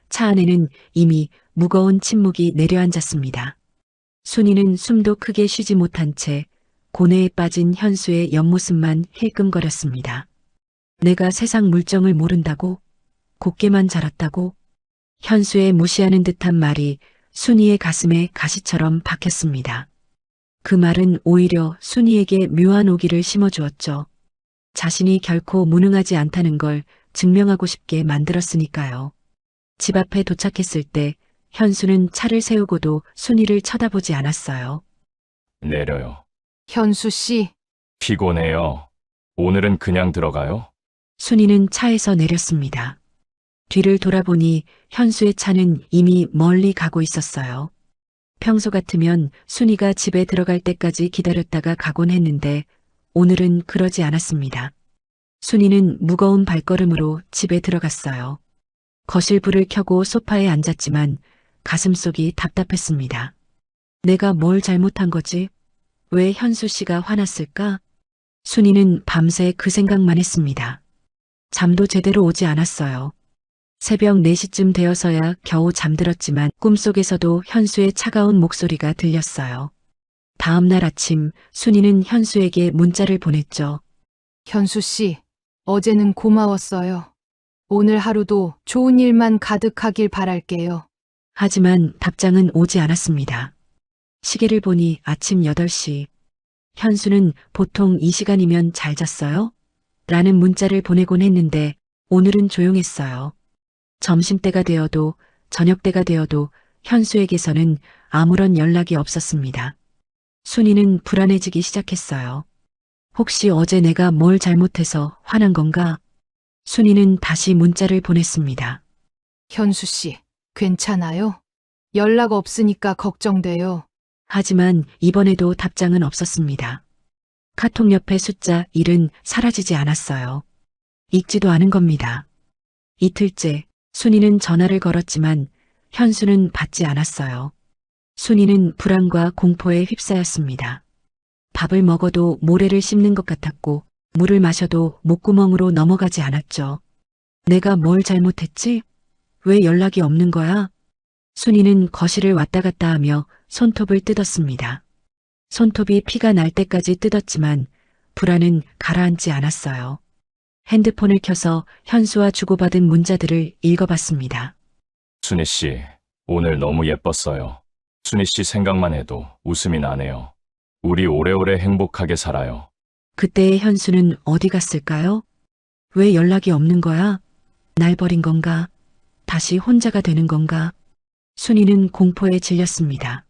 차 안에는 이미 무거운 침묵이 내려앉았습니다. 순이는 숨도 크게 쉬지 못한 채 고뇌에 빠진 현수의 옆모습만 힐끔거렸습니다. 내가 세상 물정을 모른다고? 곱게만 자랐다고? 현수의 무시하는 듯한 말이 순이의 가슴에 가시처럼 박혔습니다. 그 말은 오히려 순이에게 묘한 오기를 심어주었죠. 자신이 결코 무능하지 않다는 걸 증명하고 싶게 만들었으니까요. 집 앞에 도착했을 때 현수는 차를 세우고도 순이를 쳐다보지 않았어요. 내려요. 현수 씨, 피곤해요. 오늘은 그냥 들어가요? 순이는 차에서 내렸습니다. 뒤를 돌아보니 현수의 차는 이미 멀리 가고 있었어요. 평소 같으면 순이가 집에 들어갈 때까지 기다렸다가 가곤 했는데 오늘은 그러지 않았습니다. 순이는 무거운 발걸음으로 집에 들어갔어요. 거실 불을 켜고 소파에 앉았지만 가슴속이 답답했습니다. 내가 뭘 잘못한 거지? 왜 현수 씨가 화났을까? 순이는 밤새 그 생각만 했습니다. 잠도 제대로 오지 않았어요. 새벽 4시쯤 되어서야 겨우 잠들었지만 꿈속에서도 현수의 차가운 목소리가 들렸어요. 다음 날 아침 순이는 현수에게 문자를 보냈죠. 현수 씨, 어제는 고마웠어요. 오늘 하루도 좋은 일만 가득하길 바랄게요. 하지만 답장은 오지 않았습니다. 시계를 보니 아침 8시. 현수는 보통 이 시간이면 잘 잤어요? 라는 문자를 보내곤 했는데 오늘은 조용했어요. 점심때가 되어도 저녁때가 되어도 현수에게서는 아무런 연락이 없었습니다. 순이는 불안해지기 시작했어요. 혹시 어제 내가 뭘 잘못해서 화난 건가? 순이는 다시 문자를 보냈습니다. 현수 씨, 괜찮아요? 연락 없으니까 걱정돼요. 하지만 이번에도 답장은 없었습니다. 카톡 옆에 숫자 1은 사라지지 않았어요. 읽지도 않은 겁니다. 이틀째 순이는 전화를 걸었지만 현수는 받지 않았어요. 순이는 불안과 공포에 휩싸였습니다. 밥을 먹어도 모래를 씹는 것 같았고 물을 마셔도 목구멍으로 넘어가지 않았죠. 내가 뭘 잘못했지? 왜 연락이 없는 거야? 순이는 거실을 왔다 갔다 하며 손톱을 뜯었습니다. 손톱이 피가 날 때까지 뜯었지만 불안은 가라앉지 않았어요. 핸드폰을 켜서 현수와 주고받은 문자들을 읽어봤습니다. 순희 씨, 오늘 너무 예뻤어요. 순희 씨 생각만 해도 웃음이 나네요. 우리 오래오래 행복하게 살아요. 그때의 현수는 어디 갔을까요? 왜 연락이 없는 거야? 날 버린 건가? 다시 혼자가 되는 건가? 순이는 공포에 질렸습니다.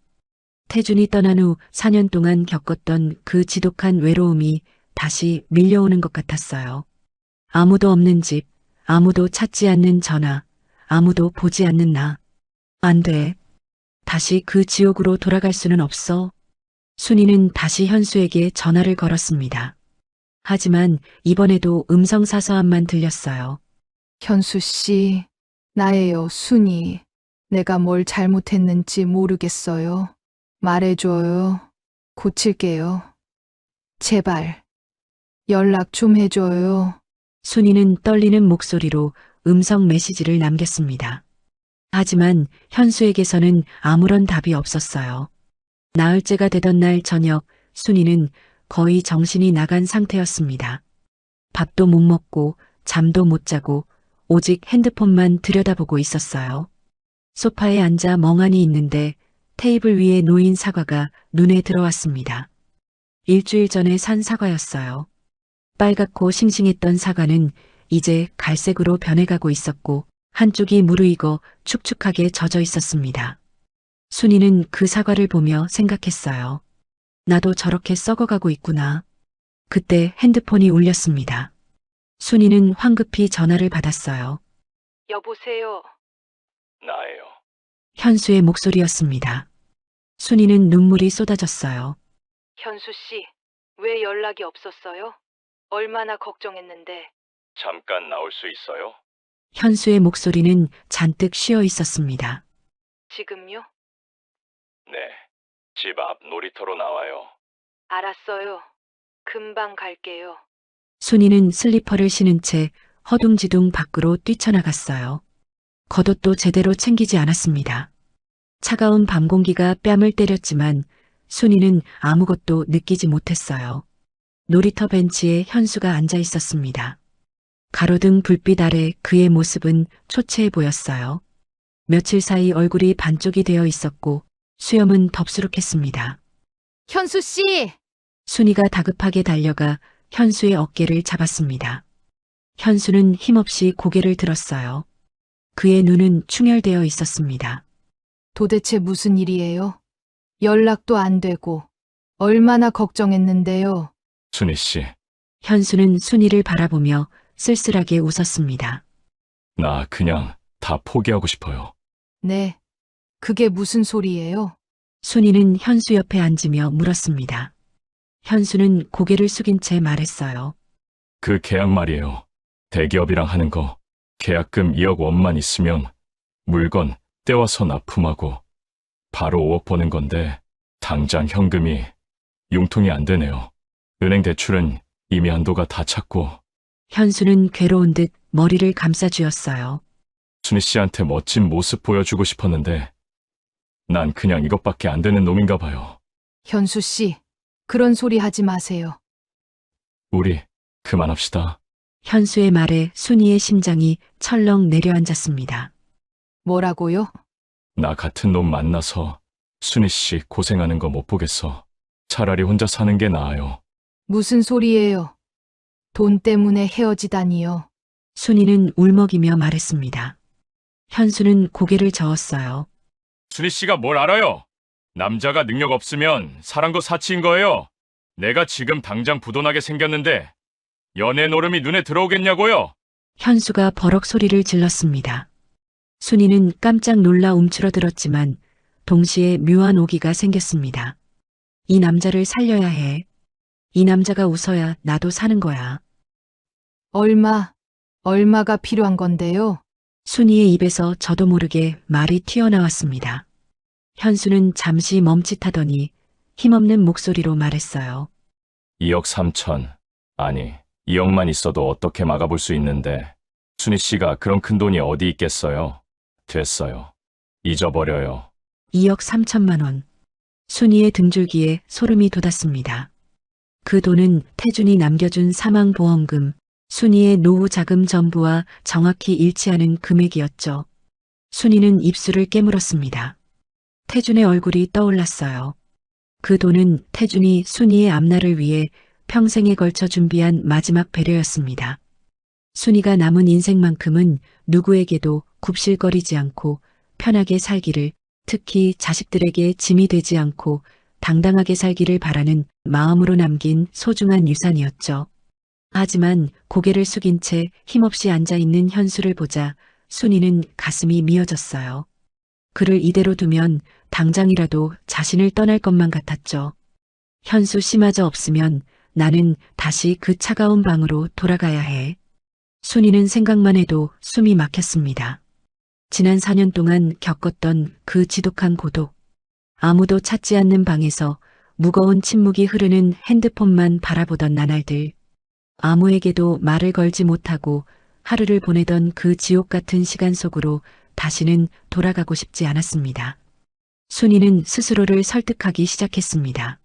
태준이 떠난 후 4년 동안 겪었던 그 지독한 외로움이 다시 밀려오는 것 같았어요. 아무도 없는 집, 아무도 찾지 않는 전화, 아무도 보지 않는 나. 안 돼. 다시 그 지옥으로 돌아갈 수는 없어. 순이는 다시 현수에게 전화를 걸었습니다. 하지만 이번에도 음성사서함만 들렸어요. 현수 씨, 나예요, 순이. 내가 뭘 잘못했는지 모르겠어요. 말해줘요. 고칠게요. 제발. 연락 좀 해줘요. 순이는 떨리는 목소리로 음성 메시지를 남겼습니다. 하지만 현수에게서는 아무런 답이 없었어요. 나흘째가 되던 날 저녁 순이는 거의 정신이 나간 상태였습니다. 밥도 못 먹고 잠도 못 자고 오직 핸드폰만 들여다보고 있었어요. 소파에 앉아 멍하니 있는데 테이블 위에 놓인 사과가 눈에 들어왔습니다. 일주일 전에 산 사과였어요. 빨갛고 싱싱했던 사과는 이제 갈색으로 변해가고 있었고 한쪽이 무르익어 축축하게 젖어 있었습니다. 순이는 그 사과를 보며 생각했어요. 나도 저렇게 썩어가고 있구나. 그때 핸드폰이 울렸습니다. 순이는 황급히 전화를 받았어요. 여보세요. 나예요. 현수의 목소리였습니다. 순이는 눈물이 쏟아졌어요. 현수 씨, 왜 연락이 없었어요? 얼마나 걱정했는데. 잠깐 나올 수 있어요? 현수의 목소리는 잔뜩 쉬어 있었습니다. 지금요? 네. 집 앞 놀이터로 나와요. 알았어요. 금방 갈게요. 순이는 슬리퍼를 신은 채 허둥지둥 밖으로 뛰쳐나갔어요. 겉옷도 제대로 챙기지 않았습니다. 차가운 밤 공기가 뺨을 때렸지만 순이는 아무것도 느끼지 못했어요. 놀이터 벤치에 현수가 앉아 있었습니다. 가로등 불빛 아래 그의 모습은 초췌해 보였어요. 며칠 사이 얼굴이 반쪽이 되어 있었고 수염은 덥수룩했습니다. 현수 씨! 순이가 다급하게 달려가 현수의 어깨를 잡았습니다. 현수는 힘없이 고개를 들었어요. 그의 눈은 충혈되어 있었습니다. 도대체 무슨 일이에요? 연락도 안 되고 얼마나 걱정했는데요. 순희 씨, 현수는 순이를 바라보며 쓸쓸하게 웃었습니다. 나 그냥 다 포기하고 싶어요. 네. 그게 무슨 소리예요? 순이는 현수 옆에 앉으며 물었습니다. 현수는 고개를 숙인 채 말했어요. 그 계약 말이에요. 대기업이랑 하는 거. 계약금 2억 원만 있으면 물건 떼와서 납품하고 바로 5억 버는 건데 당장 현금이 융통이 안 되네요. 은행 대출은 이미 한도가 다 찼고. 현수는 괴로운 듯 머리를 감싸쥐었어요. 순희 씨한테 멋진 모습 보여주고 싶었는데 난 그냥 이것밖에 안 되는 놈인가 봐요. 현수 씨, 그런 소리 하지 마세요. 우리 그만합시다. 현수의 말에 순이의 심장이 철렁 내려앉았습니다. 뭐라고요? 나 같은 놈 만나서 순희 씨 고생하는 거 못 보겠어. 차라리 혼자 사는 게 나아요. 무슨 소리예요? 돈 때문에 헤어지다니요. 순이는 울먹이며 말했습니다. 현수는 고개를 저었어요. 순희 씨가 뭘 알아요? 남자가 능력 없으면 사랑도 사치인 거예요. 내가 지금 당장 부도나게 생겼는데 연애 노름이 눈에 들어오겠냐고요? 현수가 버럭 소리를 질렀습니다. 순이는 깜짝 놀라 움츠러들었지만 동시에 묘한 오기가 생겼습니다. 이 남자를 살려야 해. 이 남자가 웃어야 나도 사는 거야. 얼마가 필요한 건데요? 순이의 입에서 저도 모르게 말이 튀어나왔습니다. 현수는 잠시 멈칫하더니 힘없는 목소리로 말했어요. 2억 3천. 아니, 2억만 있어도 어떻게 막아볼 수 있는데 순희 씨가 그런 큰 돈이 어디 있겠어요? 됐어요. 잊어버려요. 2억 3천만 원. 순이의 등줄기에 소름이 돋았습니다. 그 돈은 태준이 남겨준 사망보험금, 순이의 노후 자금 전부와 정확히 일치하는 금액이었죠. 순이는 입술을 깨물었습니다. 태준의 얼굴이 떠올랐어요. 그 돈은 태준이 순이의 앞날을 위해 평생에 걸쳐 준비한 마지막 배려였습니다. 순이가 남은 인생만큼은 누구에게도 굽실거리지 않고 편하게 살기를, 특히 자식들에게 짐이 되지 않고 당당하게 살기를 바라는 마음으로 남긴 소중한 유산이었죠. 하지만 고개를 숙인 채 힘없이 앉아있는 현수를 보자 순이는 가슴이 미어졌어요. 그를 이대로 두면 당장이라도 자신을 떠날 것만 같았죠. 현수 씨마저 없으면 나는 다시 그 차가운 방으로 돌아가야 해. 순이는 생각만 해도 숨이 막혔습니다. 지난 4년 동안 겪었던 그 지독한 고독. 아무도 찾지 않는 방에서 무거운 침묵이 흐르는 핸드폰만 바라보던 나날들. 아무에게도 말을 걸지 못하고 하루를 보내던 그 지옥 같은 시간 속으로 다시는 돌아가고 싶지 않았습니다. 순이는 스스로를 설득하기 시작했습니다.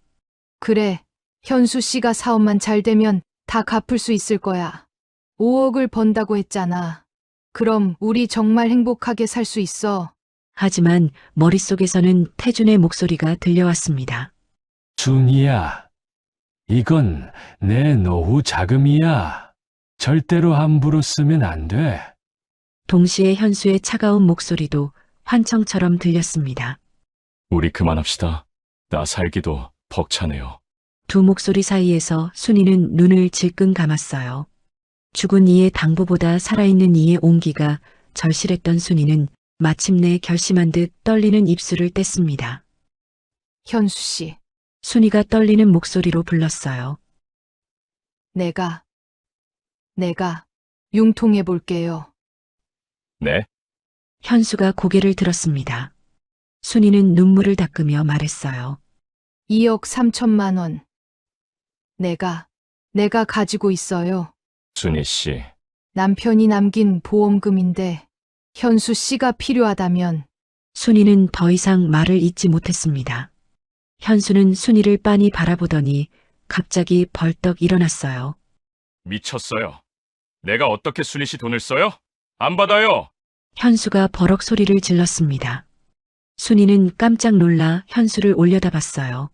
그래, 현수 씨가 사업만 잘 되면 다 갚을 수 있을 거야. 5억을 번다고 했잖아. 그럼 우리 정말 행복하게 살 수 있어. 하지만 머릿속에서는 태준의 목소리가 들려왔습니다. 순이야, 이건 내 노후 자금이야. 절대로 함부로 쓰면 안 돼. 동시에 현수의 차가운 목소리도 환청처럼 들렸습니다. 우리 그만합시다. 나 살기도 벅차네요. 두 목소리 사이에서 순이는 눈을 질끈 감았어요. 죽은 이의 당부보다 살아있는 이의 온기가 절실했던 순이는 마침내 결심한 듯 떨리는 입술을 뗐습니다. 현수 씨, 순이가 떨리는 목소리로 불렀어요. 내가 융통해 볼게요. 네? 현수가 고개를 들었습니다. 순이는 눈물을 닦으며 말했어요. 2억 3천만 원. 내가 가지고 있어요. 순희 씨, 남편이 남긴 보험금인데 현수 씨가 필요하다면 순이는 더 이상 말을 잇지 못했습니다. 현수는 순이를 빤히 바라보더니 갑자기 벌떡 일어났어요. 미쳤어요. 내가 어떻게 순희 씨 돈을 써요? 안 받아요. 현수가 버럭 소리를 질렀습니다. 순이는 깜짝 놀라 현수를 올려다봤어요.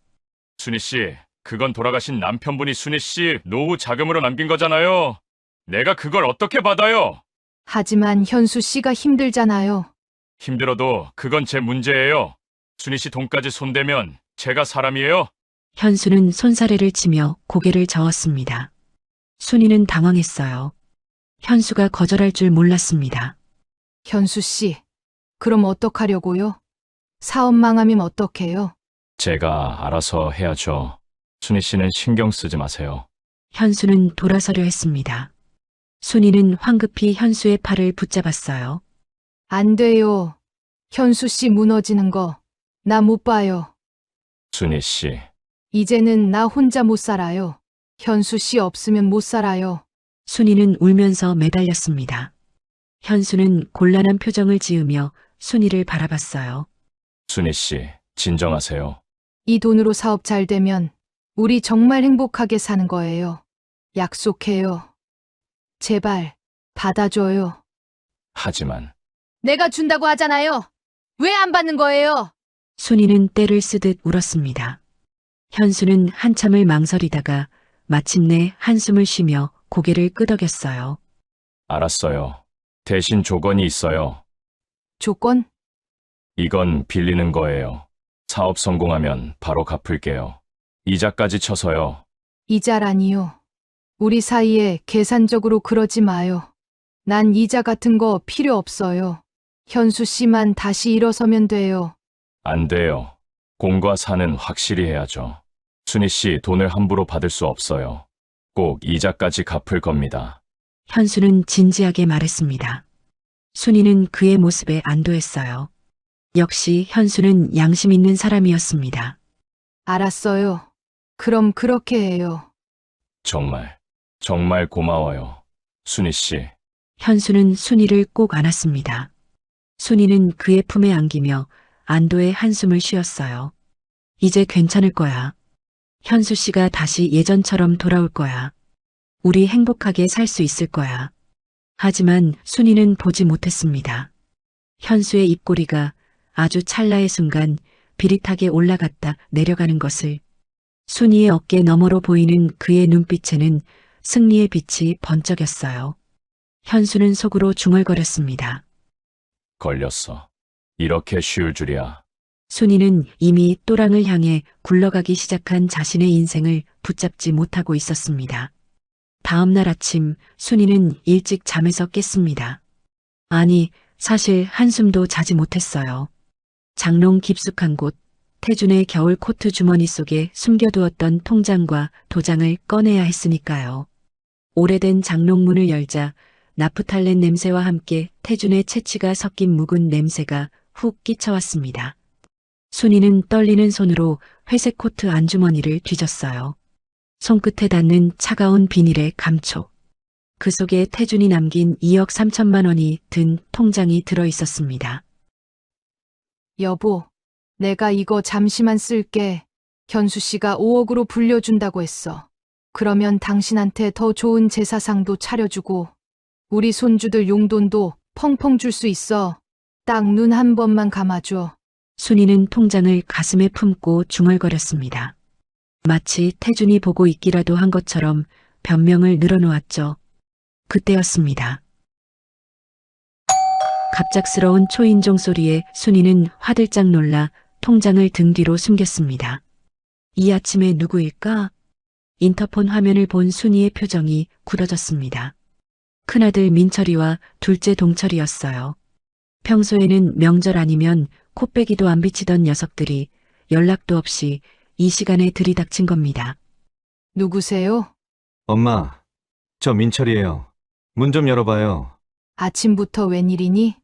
순희 씨, 그건 돌아가신 남편분이 순희 씨 노후 자금으로 남긴 거잖아요. 내가 그걸 어떻게 받아요? 하지만 현수 씨가 힘들잖아요. 힘들어도 그건 제 문제예요. 순희 씨 돈까지 손대면 제가 사람이에요? 현수는 손사래를 치며 고개를 저었습니다. 순이는 당황했어요. 현수가 거절할 줄 몰랐습니다. 현수 씨, 그럼 어떡하려고요? 사업 망하면 어떡해요? 제가 알아서 해야죠. 순희 씨는 신경 쓰지 마세요. 현수는 돌아서려 했습니다. 순이는 황급히 현수의 팔을 붙잡았어요. 안 돼요. 현수 씨 무너지는 거 나 못 봐요. 순희 씨, 이제는 나 혼자 못 살아요. 현수 씨 없으면 못 살아요. 순이는 울면서 매달렸습니다. 현수는 곤란한 표정을 지으며 순이를 바라봤어요. 순희 씨, 진정하세요. 이 돈으로 사업 잘 되면 우리 정말 행복하게 사는 거예요. 약속해요. 제발 받아줘요. 하지만 내가 준다고 하잖아요. 왜 안 받는 거예요? 순이는 떼를 쓰듯 울었습니다. 현수는 한참을 망설이다가 마침내 한숨을 쉬며 고개를 끄덕였어요. 알았어요. 대신 조건이 있어요. 조건? 이건 빌리는 거예요. 사업 성공하면 바로 갚을게요. 이자까지 쳐서요. 이자라니요. 우리 사이에 계산적으로 그러지 마요. 난 이자 같은 거 필요 없어요. 현수 씨만 다시 일어서면 돼요. 안 돼요. 공과 사는 확실히 해야죠. 순희 씨 돈을 함부로 받을 수 없어요. 꼭 이자까지 갚을 겁니다. 현수는 진지하게 말했습니다. 순이는 그의 모습에 안도했어요. 역시 현수는 양심 있는 사람이었습니다. 알았어요. 그럼 그렇게 해요. 정말 고마워요. 순희 씨, 현수는 순이를 꼭 안았습니다. 순이는 그의 품에 안기며 안도의 한숨을 쉬었어요. 이제 괜찮을 거야. 현수 씨가 다시 예전처럼 돌아올 거야. 우리 행복하게 살 수 있을 거야. 하지만 순이는 보지 못했습니다. 현수의 입꼬리가 아주 찰나의 순간 비릿하게 올라갔다 내려가는 것을. 순이의 어깨 너머로 보이는 그의 눈빛에는 승리의 빛이 번쩍였어요. 현수는 속으로 중얼거렸습니다. 걸렸어. 이렇게 쉬울 줄이야. 순이는 이미 또랑을 향해 굴러가기 시작한 자신의 인생을 붙잡지 못하고 있었습니다. 다음 날 아침 순이는 일찍 잠에서 깼습니다. 아니, 사실 한숨도 자지 못했어요. 장롱 깊숙한 곳, 태준의 겨울 코트 주머니 속에 숨겨두었던 통장과 도장을 꺼내야 했으니까요. 오래된 장롱문을 열자 나프탈렌 냄새와 함께 태준의 채취가 섞인 묵은 냄새가 훅 끼쳐왔습니다. 순이는 떨리는 손으로 회색 코트 안주머니를 뒤졌어요. 손끝에 닿는 차가운 비닐의 감촉. 그 속에 태준이 남긴 2억 3천만 원이 든 통장이 들어 있었습니다. 여보, 내가 이거 잠시만 쓸게. 현수 씨가 5억으로 불려준다고 했어. 그러면 당신한테 더 좋은 제사상도 차려주고 우리 손주들 용돈도 펑펑 줄 수 있어. 딱 눈 한 번만 감아줘. 순이는 통장을 가슴에 품고 중얼거렸습니다. 마치 태준이 보고 있기라도 한 것처럼 변명을 늘어놓았죠. 그때였습니다. 갑작스러운 초인종 소리에 순이는 화들짝 놀라 통장을 등 뒤로 숨겼습니다. 이 아침에 누구일까? 인터폰 화면을 본 순이의 표정이 굳어졌습니다. 큰아들 민철이와 둘째 동철이었어요. 평소에는 명절 아니면 코빼기도 안 비치던 녀석들이 연락도 없이 이 시간에 들이닥친 겁니다. 누구세요? 엄마, 저 민철이에요. 문 좀 열어봐요. 아침부터 웬일이니?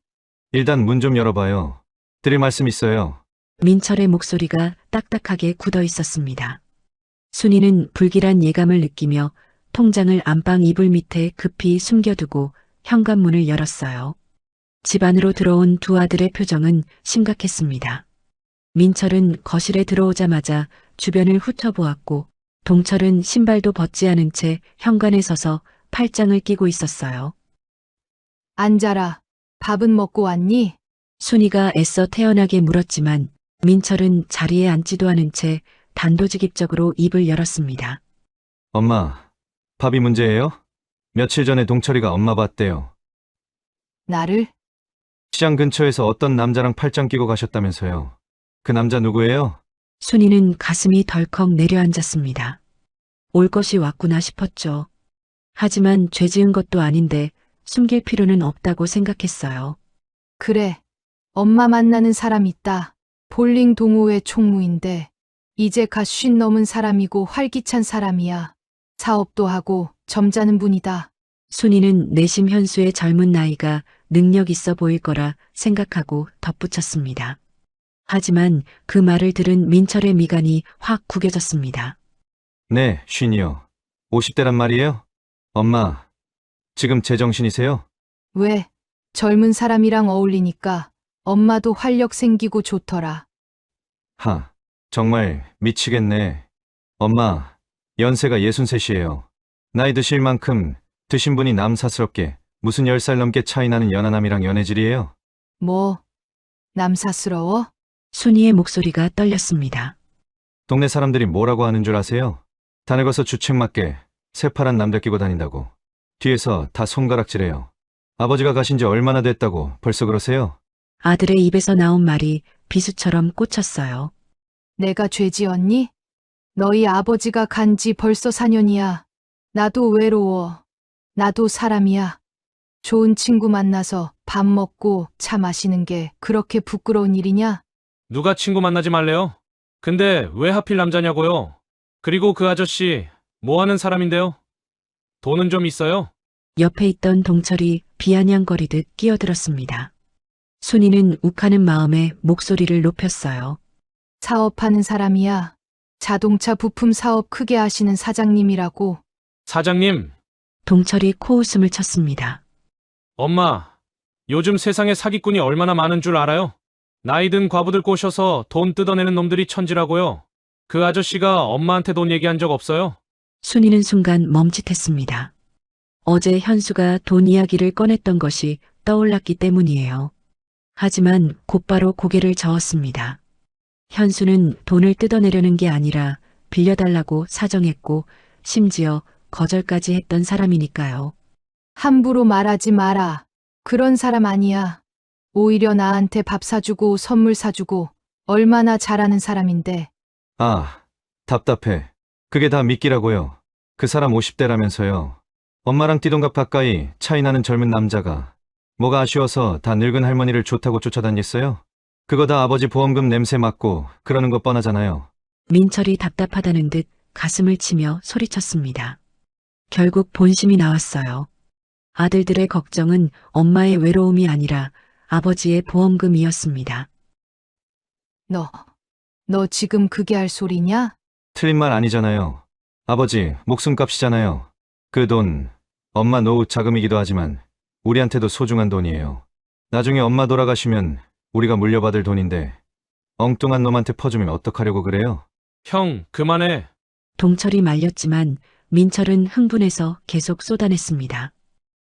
일단 문 좀 열어봐요. 드릴 말씀 있어요. 민철의 목소리가 딱딱하게 굳어 있었습니다. 순이는 불길한 예감을 느끼며 통장을 안방 이불 밑에 급히 숨겨두고 현관문을 열었어요. 집 안으로 들어온 두 아들의 표정은 심각했습니다. 민철은 거실에 들어오자마자 주변을 훑어보았고 동철은 신발도 벗지 않은 채 현관에 서서 팔짱을 끼고 있었어요. 앉아라. 밥은 먹고 왔니? 순이가 애써 태연하게 물었지만 민철은 자리에 앉지도 않은 채 단도직입적으로 입을 열었습니다. 엄마, 밥이 문제예요? 며칠 전에 동철이가 엄마 봤대요. 나를? 시장 근처에서 어떤 남자랑 팔짱 끼고 가셨다면서요. 그 남자 누구예요? 순이는 가슴이 덜컥 내려앉았습니다. 올 것이 왔구나 싶었죠. 하지만 죄 지은 것도 아닌데 숨길 필요는 없다고 생각했어요. 그래. 엄마 만나는 사람 있다. 볼링 동호회 총무인데 이제 갓 50 넘은 사람이고 활기찬 사람이야. 사업도 하고 점잖은 분이다. 순이는 내심 현수의 젊은 나이가 능력 있어 보일 거라 생각하고 덧붙였습니다. 하지만 그 말을 들은 민철의 미간이 확 구겨졌습니다. 네, 50이요. 50대란 말이에요? 엄마, 지금 제정신이세요? 왜? 젊은 사람이랑 어울리니까 엄마도 활력 생기고 좋더라. 하, 정말 미치겠네. 엄마, 연세가 63이에요. 나이 드실 만큼 드신 분이 남사스럽게 무슨 10살 넘게 차이 나는 연하남이랑 연애질이에요? 뭐? 남사스러워? 순이의 목소리가 떨렸습니다. 동네 사람들이 뭐라고 하는 줄 아세요? 다 늙어서 주책 맞게 새파란 남자 끼고 다닌다고. 뒤에서 다 손가락질해요. 아버지가 가신 지 얼마나 됐다고 벌써 그러세요? 아들의 입에서 나온 말이 비수처럼 꽂혔어요. 내가 죄 지었니? 너희 아버지가 간 지 벌써 4년이야. 나도 외로워. 나도 사람이야. 좋은 친구 만나서 밥 먹고 차 마시는 게 그렇게 부끄러운 일이냐? 누가 친구 만나지 말래요? 근데 왜 하필 남자냐고요? 그리고 그 아저씨 뭐 하는 사람인데요? 돈은 좀 있어요? 옆에 있던 동철이 비아냥거리듯 끼어들었습니다. 순이는 욱하는 마음에 목소리를 높였어요. 사업하는 사람이야. 자동차 부품 사업 크게 하시는 사장님이라고. 사장님, 동철이 코웃음을 쳤습니다. 엄마, 요즘 세상에 사기꾼이 얼마나 많은 줄 알아요? 나이든 과부들 꼬셔서 돈 뜯어내는 놈들이 천지라고요. 그 아저씨가 엄마한테 돈 얘기한 적 없어요? 순이는 순간 멈칫했습니다. 어제 현수가 돈 이야기를 꺼냈던 것이 떠올랐기 때문이에요. 하지만 곧바로 고개를 저었습니다. 현수는 돈을 뜯어내려는 게 아니라 빌려달라고 사정했고 심지어 거절까지 했던 사람이니까요. 함부로 말하지 마라. 그런 사람 아니야. 오히려 나한테 밥 사주고 선물 사주고 얼마나 잘하는 사람인데. 아, 답답해. 그게 다 미끼라고요. 그 사람 50대라면서요. 엄마랑 띠동갑 가까이 차이 나는 젊은 남자가 뭐가 아쉬워서 다 늙은 할머니를 좋다고 쫓아다녔어요? 그거 다 아버지 보험금 냄새 맡고 그러는 거 뻔하잖아요. 민철이 답답하다는 듯 가슴을 치며 소리쳤습니다. 결국 본심이 나왔어요. 아들들의 걱정은 엄마의 외로움이 아니라 아버지의 보험금이었습니다. 너 지금 그게 할 소리냐? 틀린 말 아니잖아요. 아버지, 목숨값이잖아요. 그 돈, 엄마 노후 자금이기도 하지만 우리한테도 소중한 돈이에요. 나중에 엄마 돌아가시면 우리가 물려받을 돈인데 엉뚱한 놈한테 퍼주면 어떡하려고 그래요? 형, 그만해. 동철이 말렸지만 민철은 흥분해서 계속 쏟아냈습니다.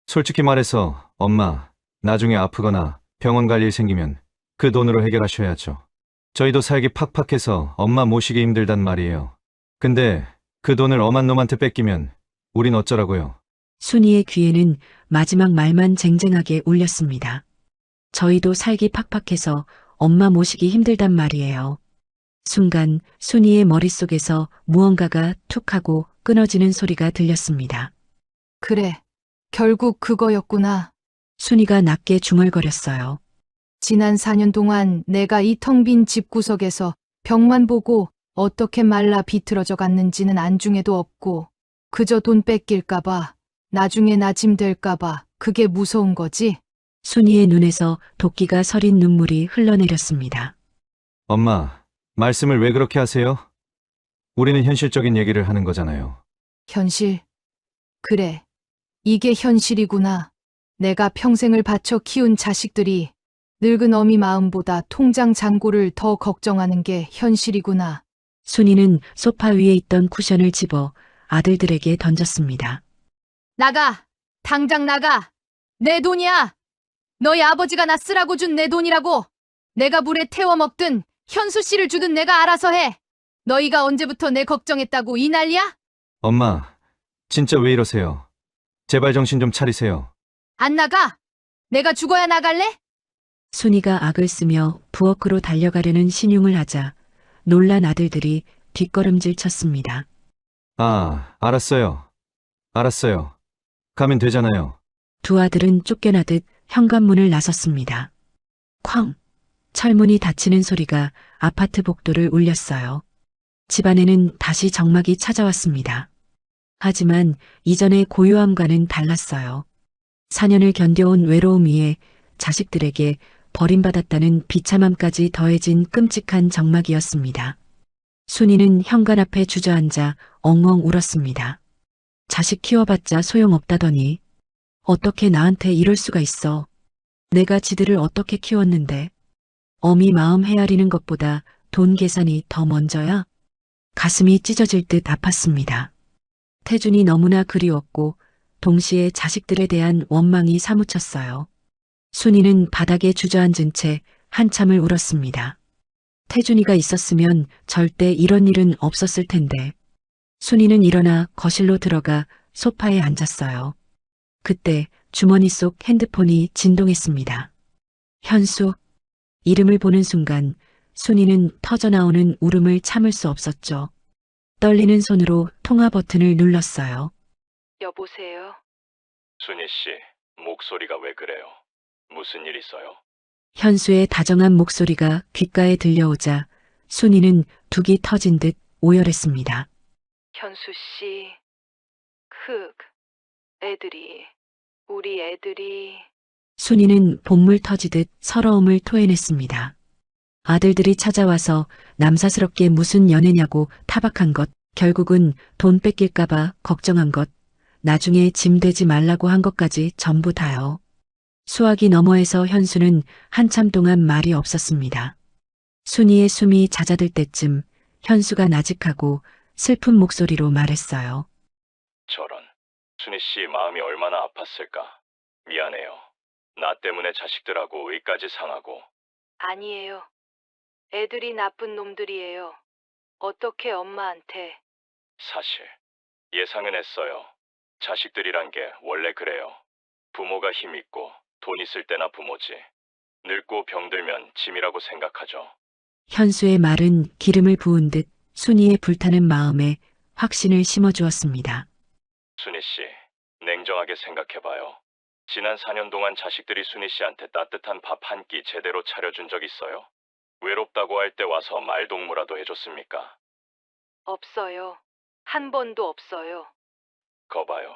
솔직히 말해서 엄마, 나중에 아프거나 병원 갈 일 생기면 그 돈으로 해결하셔야죠. 저희도 살기 팍팍해서 엄마 모시기 힘들단 말이에요. 근데 그 돈을 엄한 놈한테 뺏기면 우린 어쩌라고요? 순이의 귀에는 마지막 말만 쟁쟁하게 울렸습니다. 저희도 살기 팍팍해서 엄마 모시기 힘들단 말이에요. 순간 순이의 머릿속에서 무언가가 툭 하고 끊어지는 소리가 들렸습니다. 그래. 결국 그거였구나. 순이가 낮게 중얼거렸어요. 지난 4년 동안 내가 이 텅 빈 집구석에서 벽만 보고 어떻게 말라 비틀어져 갔는지는 안중에도 없고 그저 돈 뺏길까봐 나중에 나 짐 될까봐 그게 무서운 거지. 순이의 눈에서 도끼가 서린 눈물이 흘러내렸습니다. 엄마, 말씀을 왜 그렇게 하세요? 우리는 현실적인 얘기를 하는 거잖아요. 현실. 그래. 이게 현실이구나. 내가 평생을 바쳐 키운 자식들이 늙은 어미 마음보다 통장 잔고를 더 걱정하는 게 현실이구나. 순이는 소파 위에 있던 쿠션을 집어 아들들에게 던졌습니다. 나가! 당장 나가! 내 돈이야! 너희 아버지가 나 쓰라고 준 내 돈이라고! 내가 물에 태워 먹든 현수 씨를 주든 내가 알아서 해! 너희가 언제부터 내 걱정했다고 이 난리야? 엄마, 진짜 왜 이러세요? 제발 정신 좀 차리세요. 안 나가! 내가 죽어야 나갈래? 순이가 악을 쓰며 부엌으로 달려가려는 신용을 하자 놀란 아들들이 뒷걸음질 쳤습니다. 아, 알았어요. 알았어요. 가면 되잖아요. 두 아들은 쫓겨나듯 현관문을 나섰습니다. 쾅! 철문이 닫히는 소리가 아파트 복도를 울렸어요. 집안에는 다시 정막이 찾아왔습니다. 하지만 이전의 고요함과는 달랐어요. 4년을 견뎌온 외로움 위에 자식들에게 버림받았다는 비참함까지 더해진 끔찍한 정막이었습니다. 순이는 현관 앞에 주저앉아 엉엉 울었습니다. 자식 키워봤자 소용없다더니 어떻게 나한테 이럴 수가 있어. 내가 지들을 어떻게 키웠는데. 어미 마음 헤아리는 것보다 돈 계산이 더 먼저야? 가슴이 찢어질 듯 아팠습니다. 태준이 너무나 그리웠고 동시에 자식들에 대한 원망이 사무쳤어요. 순이는 바닥에 주저앉은 채 한참을 울었습니다. 태준이가 있었으면 절대 이런 일은 없었을 텐데. 순이는 일어나 거실로 들어가 소파에 앉았어요. 그때 주머니 속 핸드폰이 진동했습니다. 현수. 이름을 보는 순간 순이는 터져나오는 울음을 참을 수 없었죠. 떨리는 손으로 통화 버튼을 눌렀어요. 여보세요? 순희 씨, 목소리가 왜 그래요? 무슨 일 있어요? 현수의 다정한 목소리가 귓가에 들려오자 순이는 둑이 터진 듯 오열했습니다. 현수 씨, 우리 애들이. 순이는 본물 터지듯 서러움을 토해냈습니다. 아들들이 찾아와서 남사스럽게 무슨 연애냐고 타박한 것, 결국은 돈 뺏길까봐 걱정한 것, 나중에 짐 되지 말라고 한 것까지 전부 다요. 수화기 너머에서 현수는 한참 동안 말이 없었습니다. 순이의 숨이 잦아들 때쯤 현수가 나직하고 슬픈 목소리로 말했어요. 저런, 순희 씨 마음이 얼마나 아팠을까? 미안해요. 나 때문에 자식들하고 의까지 상하고. 아니에요. 애들이 나쁜 놈들이에요. 어떻게 엄마한테. 사실 예상은 했어요. 자식들이란 게 원래 그래요. 부모가 힘있고 돈 있을 때나 부모지. 늙고 병들면 짐이라고 생각하죠. 현수의 말은 기름을 부은 듯 순이의 불타는 마음에 확신을 심어주었습니다. 순희 씨, 냉정하게 생각해봐요. 지난 4년 동안 자식들이 순희 씨한테 따뜻한 밥 한 끼 제대로 차려준 적 있어요? 외롭다고 할 때 와서 말동무라도 해줬습니까? 없어요. 한 번도 없어요. 거봐요.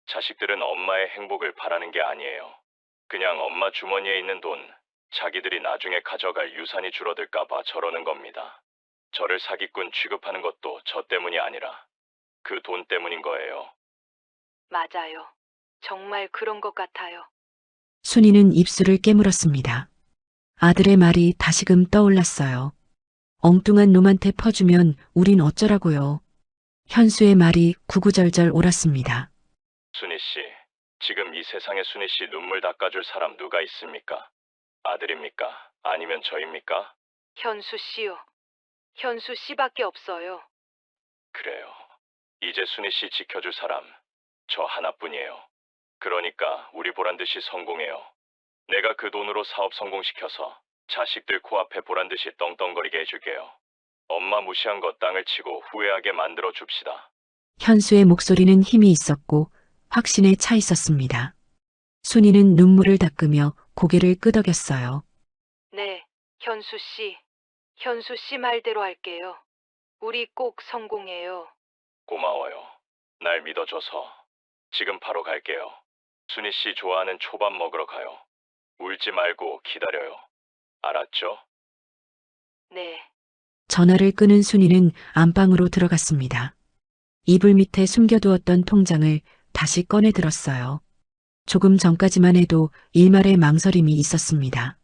자식들은 엄마의 행복을 바라는 게 아니에요. 그냥 엄마 주머니에 있는 돈, 자기들이 나중에 가져갈 유산이 줄어들까 봐 저러는 겁니다. 저를 사기꾼 취급하는 것도 저 때문이 아니라 그 돈 때문인 거예요. 맞아요. 정말 그런 것 같아요. 순이는 입술을 깨물었습니다. 아들의 말이 다시금 떠올랐어요. 엉뚱한 놈한테 퍼주면 우린 어쩌라고요. 현수의 말이 구구절절 옳았습니다. 순희 씨, 지금 이 세상에 순희 씨 눈물 닦아줄 사람 누가 있습니까? 아들입니까? 아니면 저입니까? 현수 씨요. 현수 씨밖에 없어요. 그래요. 이제 순희 씨 지켜줄 사람 저 하나뿐이에요. 그러니까 우리 보란듯이 성공해요. 내가 그 돈으로 사업 성공시켜서 자식들 코앞에 보란듯이 떵떵거리게 해줄게요. 엄마 무시한 거 땅을 치고 후회하게 만들어 줍시다. 현수의 목소리는 힘이 있었고 확신에 차 있었습니다. 순이는 눈물을 닦으며 고개를 끄덕였어요. 네, 현수 씨. 현수 씨 말대로 할게요. 우리 꼭 성공해요. 고마워요. 날 믿어줘서. 지금 바로 갈게요. 순희 씨 좋아하는 초밥 먹으러 가요. 울지 말고 기다려요. 알았죠? 네. 전화를 끄는 순이는 안방으로 들어갔습니다. 이불 밑에 숨겨두었던 통장을 다시 꺼내 들었어요. 조금 전까지만 해도 일말의 망설임이 있었습니다.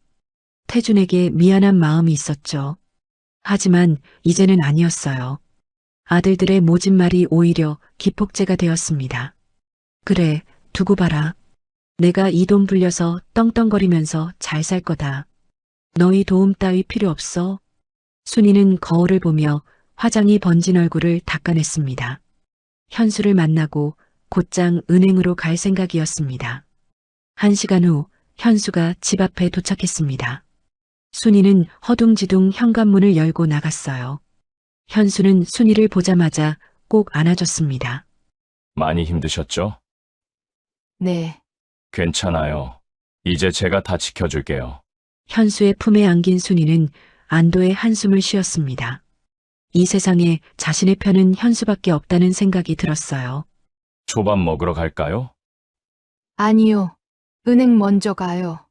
태준에게 미안한 마음이 있었죠. 하지만 이제는 아니었어요. 아들들의 모진 말이 오히려 기폭제가 되었습니다. 그래, 두고 봐라. 내가 이 돈 불려서 떵떵거리면서 잘 살 거다. 너희 도움 따위 필요 없어. 순이는 거울을 보며 화장이 번진 얼굴을 닦아냈습니다. 현수를 만나고 곧장 은행으로 갈 생각이었습니다. 1시간 후 현수가 집 앞에 도착했습니다. 순이는 허둥지둥 현관문을 열고 나갔어요. 현수는 순이를 보자마자 꼭 안아줬습니다. 많이 힘드셨죠? 네. 괜찮아요. 이제 제가 다 지켜줄게요. 현수의 품에 안긴 순이는 안도의 한숨을 쉬었습니다. 이 세상에 자신의 편은 현수밖에 없다는 생각이 들었어요. 초밥 먹으러 갈까요? 아니요. 은행 먼저 가요.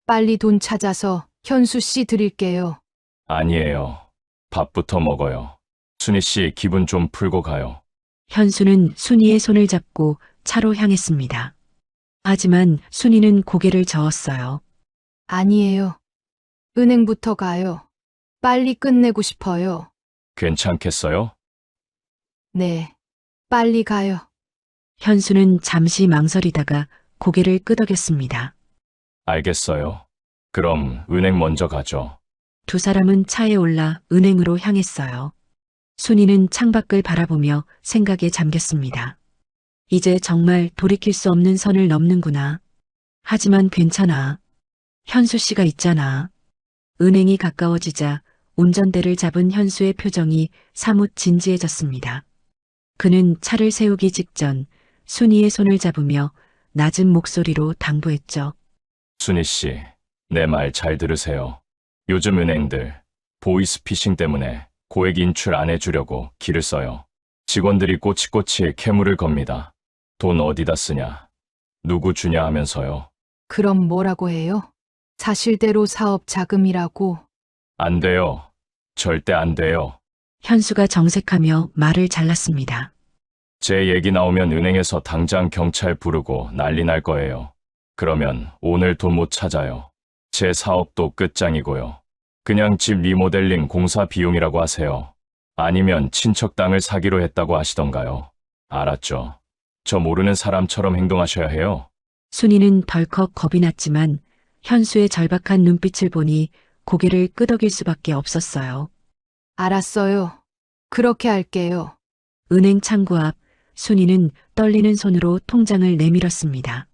빨리 돈 찾아서 현수 씨 드릴게요. 아니에요. 밥부터 먹어요. 순희 씨 기분 좀 풀고 가요. 현수는 순이의 손을 잡고 차로 향했습니다. 하지만 순이는 고개를 저었어요. 아니에요. 은행부터 가요. 빨리 끝내고 싶어요. 괜찮겠어요? 네. 빨리 가요. 현수는 잠시 망설이다가 고개를 끄덕였습니다. 알겠어요. 그럼 은행 먼저 가죠. 두 사람은 차에 올라 은행으로 향했어요. 순이는 창밖을 바라보며 생각에 잠겼습니다. 이제 정말 돌이킬 수 없는 선을 넘는구나. 하지만 괜찮아. 현수 씨가 있잖아. 은행이 가까워지자 운전대를 잡은 현수의 표정이 사뭇 진지해졌습니다. 그는 차를 세우기 직전 순이의 손을 잡으며 낮은 목소리로 당부했죠. 순희 씨, 내 말 잘 들으세요. 요즘 은행들 보이스피싱 때문에 고액 인출 안 해주려고 기를 써요. 직원들이 꼬치꼬치 캐물을 겁니다. 돈 어디다 쓰냐? 누구 주냐 하면서요. 그럼 뭐라고 해요? 사실대로 사업 자금이라고. 안 돼요. 절대 안 돼요. 현수가 정색하며 말을 잘랐습니다. 제 얘기 나오면 은행에서 당장 경찰 부르고 난리 날 거예요. 그러면 오늘 돈 못 찾아요. 제 사업도 끝장이고요. 그냥 집 리모델링 공사 비용이라고 하세요. 아니면 친척 땅을 사기로 했다고 하시던가요. 알았죠? 저 모르는 사람처럼 행동하셔야 해요. 순이는 덜컥 겁이 났지만 현수의 절박한 눈빛을 보니 고개를 끄덕일 수밖에 없었어요. 알았어요. 그렇게 할게요. 은행 창구 앞 순이는 떨리는 손으로 통장을 내밀었습니다.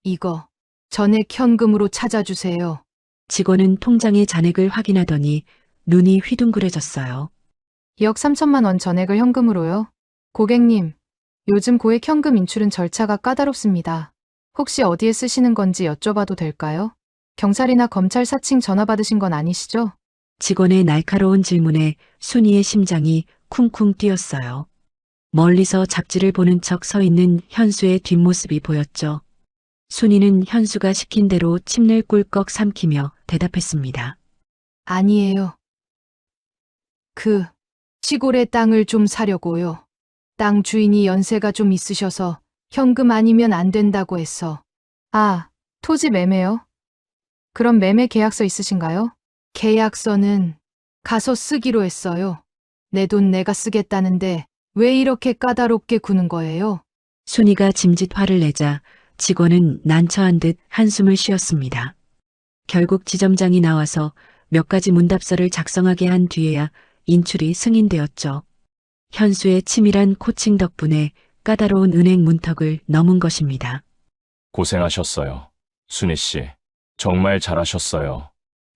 이거 전액 현금으로 찾아주세요. 직원은 통장의 잔액을 확인하더니 눈이 휘둥그레졌어요. 약 3천만 원 전액을 현금으로요. 고객님, 요즘 고액 현금 인출은 절차가 까다롭습니다. 혹시 어디에 쓰시는 건지 여쭤봐도 될까요? 경찰이나 검찰 사칭 전화 받으신 건 아니시죠? 직원의 날카로운 질문에 순이의 심장이 쿵쿵 뛰었어요. 멀리서 잡지를 보는 척 서 있는 현수의 뒷모습이 보였죠. 순이는 현수가 시킨 대로 침을 꿀꺽 삼키며 대답했습니다. 아니에요. 시골에 땅을 좀 사려고요. 땅 주인이 연세가 좀 있으셔서 현금 아니면 안 된다고 해서. 아, 토지 매매요? 그럼 매매 계약서 있으신가요? 계약서는 가서 쓰기로 했어요. 내 돈 내가 쓰겠다는데 왜 이렇게 까다롭게 구는 거예요? 순이가 짐짓 화를 내자 직원은 난처한 듯 한숨을 쉬었습니다. 결국 지점장이 나와서 몇 가지 문답서를 작성하게 한 뒤에야 인출이 승인되었죠. 현수의 치밀한 코칭 덕분에 까다로운 은행 문턱을 넘은 것입니다. 고생하셨어요. 순희 씨, 정말 잘하셨어요.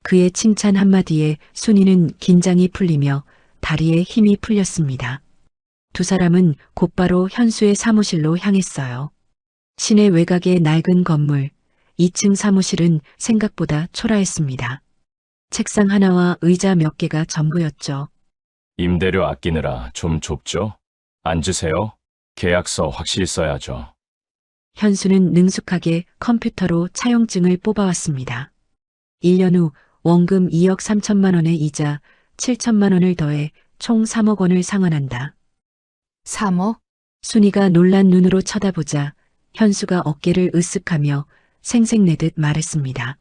그의 칭찬 한마디에 순이는 긴장이 풀리며 다리에 힘이 풀렸습니다. 두 사람은 곧바로 현수의 사무실로 향했어요. 시내 외곽의 낡은 건물, 2층 사무실은 생각보다 초라했습니다. 책상 하나와 의자 몇 개가 전부였죠. 임대료 아끼느라 좀 좁죠? 앉으세요. 계약서 확실히 써야죠. 현수는 능숙하게 컴퓨터로 차용증을 뽑아왔습니다. 1년 후 원금 2억 3천만 원의 이자 7천만 원을 더해 총 3억 원을 상환한다. 3억? 순이가 놀란 눈으로 쳐다보자 현수가 어깨를 으쓱하며 생색내듯 말했습니다.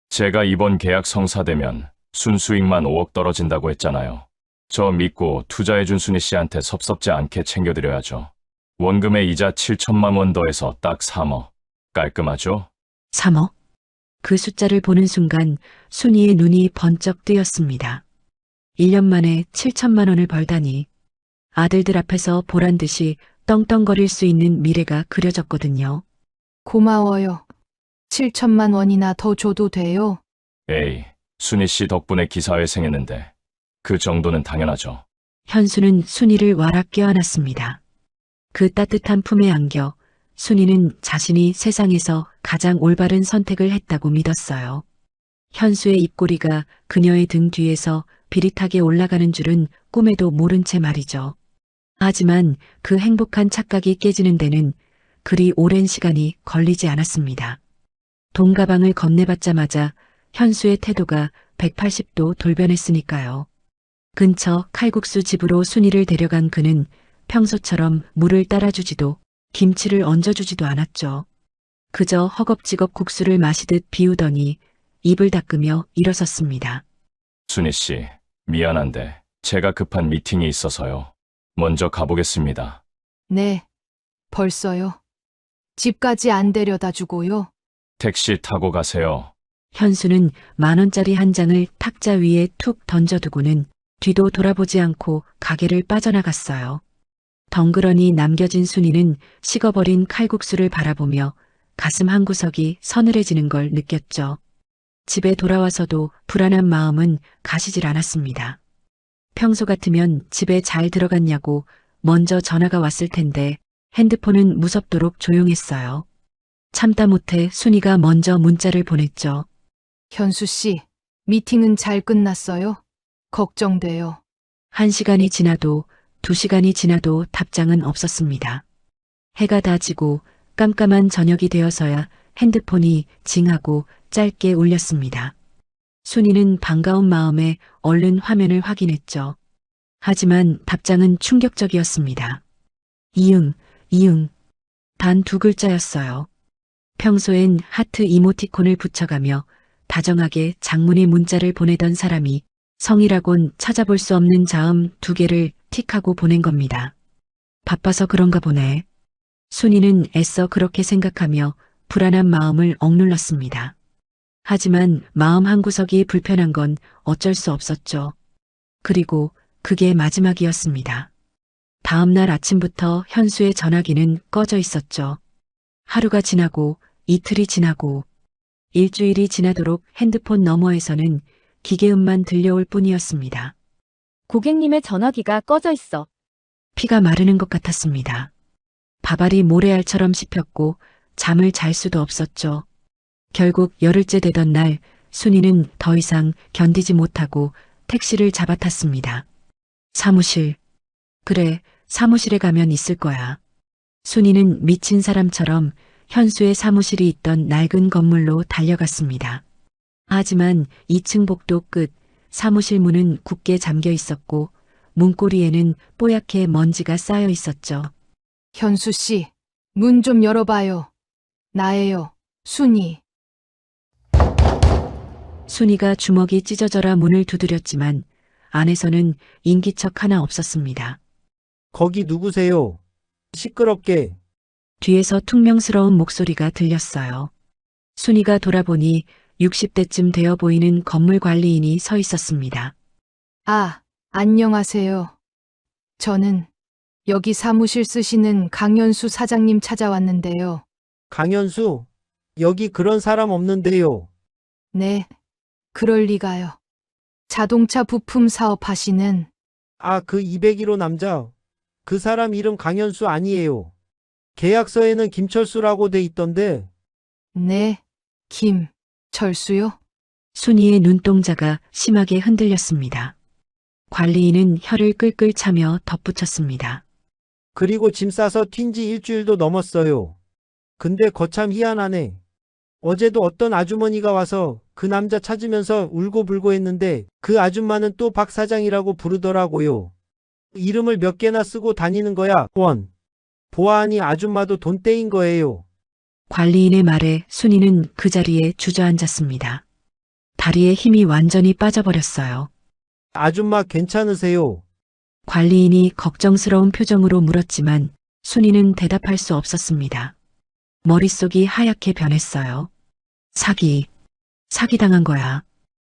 제가 이번 계약 성사되면 순수익만 5억 떨어진다고 했잖아요. 저 믿고 투자해준 순희 씨한테 섭섭지 않게 챙겨드려야죠. 원금의 이자 7천만 원 더해서 딱 3억. 깔끔하죠? 3억? 그 숫자를 보는 순간 순이의 눈이 번쩍 뜨였습니다. 1년 만에 7천만 원을 벌다니 아들들 앞에서 보란 듯이 떵떵거릴 수 있는 미래가 그려졌거든요. 고마워요. 7천만 원이나 더 줘도 돼요? 에이, 순희 씨 덕분에 기사회생했는데 그 정도는 당연하죠. 현수는 순이를 와락 껴안았습니다. 그 따뜻한 품에 안겨 순이는 자신이 세상에서 가장 올바른 선택을 했다고 믿었어요. 현수의 입꼬리가 그녀의 등 뒤에서 비릿하게 올라가는 줄은 꿈에도 모른 채 말이죠. 하지만 그 행복한 착각이 깨지는 데는 그리 오랜 시간이 걸리지 않았습니다. 돈 가방을 건네받자마자 현수의 태도가 180도 돌변했으니까요. 근처 칼국수 집으로 순이를 데려간 그는 평소처럼 물을 따라주지도 김치를 얹어주지도 않았죠. 그저 허겁지겁 국수를 마시듯 비우더니 입을 닦으며 일어섰습니다. 순희 씨, 미안한데 제가 급한 미팅이 있어서요. 먼저 가보겠습니다. 네. 벌써요. 집까지 안 데려다 주고요. 택시 타고 가세요. 현수는 10,000원짜리 한 장을 탁자 위에 툭 던져두고는 뒤도 돌아보지 않고 가게를 빠져나갔어요. 덩그러니 남겨진 순이는 식어버린 칼국수를 바라보며 가슴 한구석이 서늘해지는 걸 느꼈죠. 집에 돌아와서도 불안한 마음은 가시질 않았습니다. 평소 같으면 집에 잘 들어갔냐고 먼저 전화가 왔을 텐데 핸드폰은 무섭도록 조용했어요. 참다 못해 순이가 먼저 문자를 보냈죠. 현수 씨, 미팅은 잘 끝났어요? 걱정돼요. 1시간이 지나도 2시간이 지나도 답장은 없었습니다. 해가 다 지고 깜깜한 저녁이 되어서야 핸드폰이 징하고 짧게 울렸습니다. 순이는 반가운 마음에 얼른 화면을 확인했죠. 하지만 답장은 충격적이었습니다. 이응. 단 2글자였어요. 평소엔 하트 이모티콘을 붙여가며 다정하게 장문의 문자를 보내던 사람이 성이라곤 찾아볼 수 없는 자음 2개를 틱하고 보낸 겁니다. 바빠서 그런가 보네. 순이는 애써 그렇게 생각하며 불안한 마음을 억눌렀습니다. 하지만 마음 한구석이 불편한 건 어쩔 수 없었죠. 그리고 그게 마지막이었습니다. 다음 날 아침부터 현수의 전화기는 꺼져 있었죠. 하루가 지나고 이틀이 지나고 일주일이 지나도록 핸드폰 너머에서는 기계음만 들려올 뿐이었습니다. 고객님의 전화기가 꺼져 있어. 피가 마르는 것 같았습니다. 밥알이 모래알처럼 씹혔고 잠을 잘 수도 없었죠. 결국 열흘째 되던 날 순이는 더 이상 견디지 못하고 택시를 잡아탔습니다. 사무실. 그래, 사무실에 가면 있을 거야. 순이는 미친 사람처럼 현수의 사무실이 있던 낡은 건물로 달려갔습니다. 하지만 2층 복도 끝 사무실 문은 굳게 잠겨 있었고 문고리에는 뽀얗게 먼지가 쌓여 있었죠. 현수 씨, 문 좀 열어봐요. 나예요, 순이. 순이가 주먹이 찢어져라 문을 두드렸지만 안에서는 인기척 하나 없었습니다. 거기 누구세요? 시끄럽게. 뒤에서 퉁명스러운 목소리가 들렸어요. 순이가 돌아보니 60대쯤 되어 보이는 건물 관리인이 서 있었습니다. 아, 안녕하세요. 저는 여기 사무실 쓰시는 강현수 사장님 찾아왔는데요. 강현수, 여기 그런 사람 없는데요. 네, 그럴 리가요. 자동차 부품 사업 하시는 아, 그 201호 남자. 그 사람 이름 강현수 아니에요. 계약서에는 김철수라고 돼 있던데. 네, 김철수요? 순이의 눈동자가 심하게 흔들렸습니다. 관리인은 혀를 끌끌 차며 덧붙였습니다. 그리고 짐 싸서 튄 지 일주일도 넘었어요. 근데 거참 희한하네. 어제도 어떤 아주머니가 와서 그 남자 찾으면서 울고불고 했는데 그 아줌마는 또 박 사장이라고 부르더라고요. 이름을 몇 개나 쓰고 다니는 거야, 원. 보아하니 아줌마도 돈 떼인 거예요. 관리인의 말에 순이는 그 자리에 주저앉았습니다. 다리에 힘이 완전히 빠져버렸어요. 아줌마 괜찮으세요? 관리인이 걱정스러운 표정으로 물었지만 순이는 대답할 수 없었습니다. 머릿속이 하얗게 변했어요. 사기당한 거야.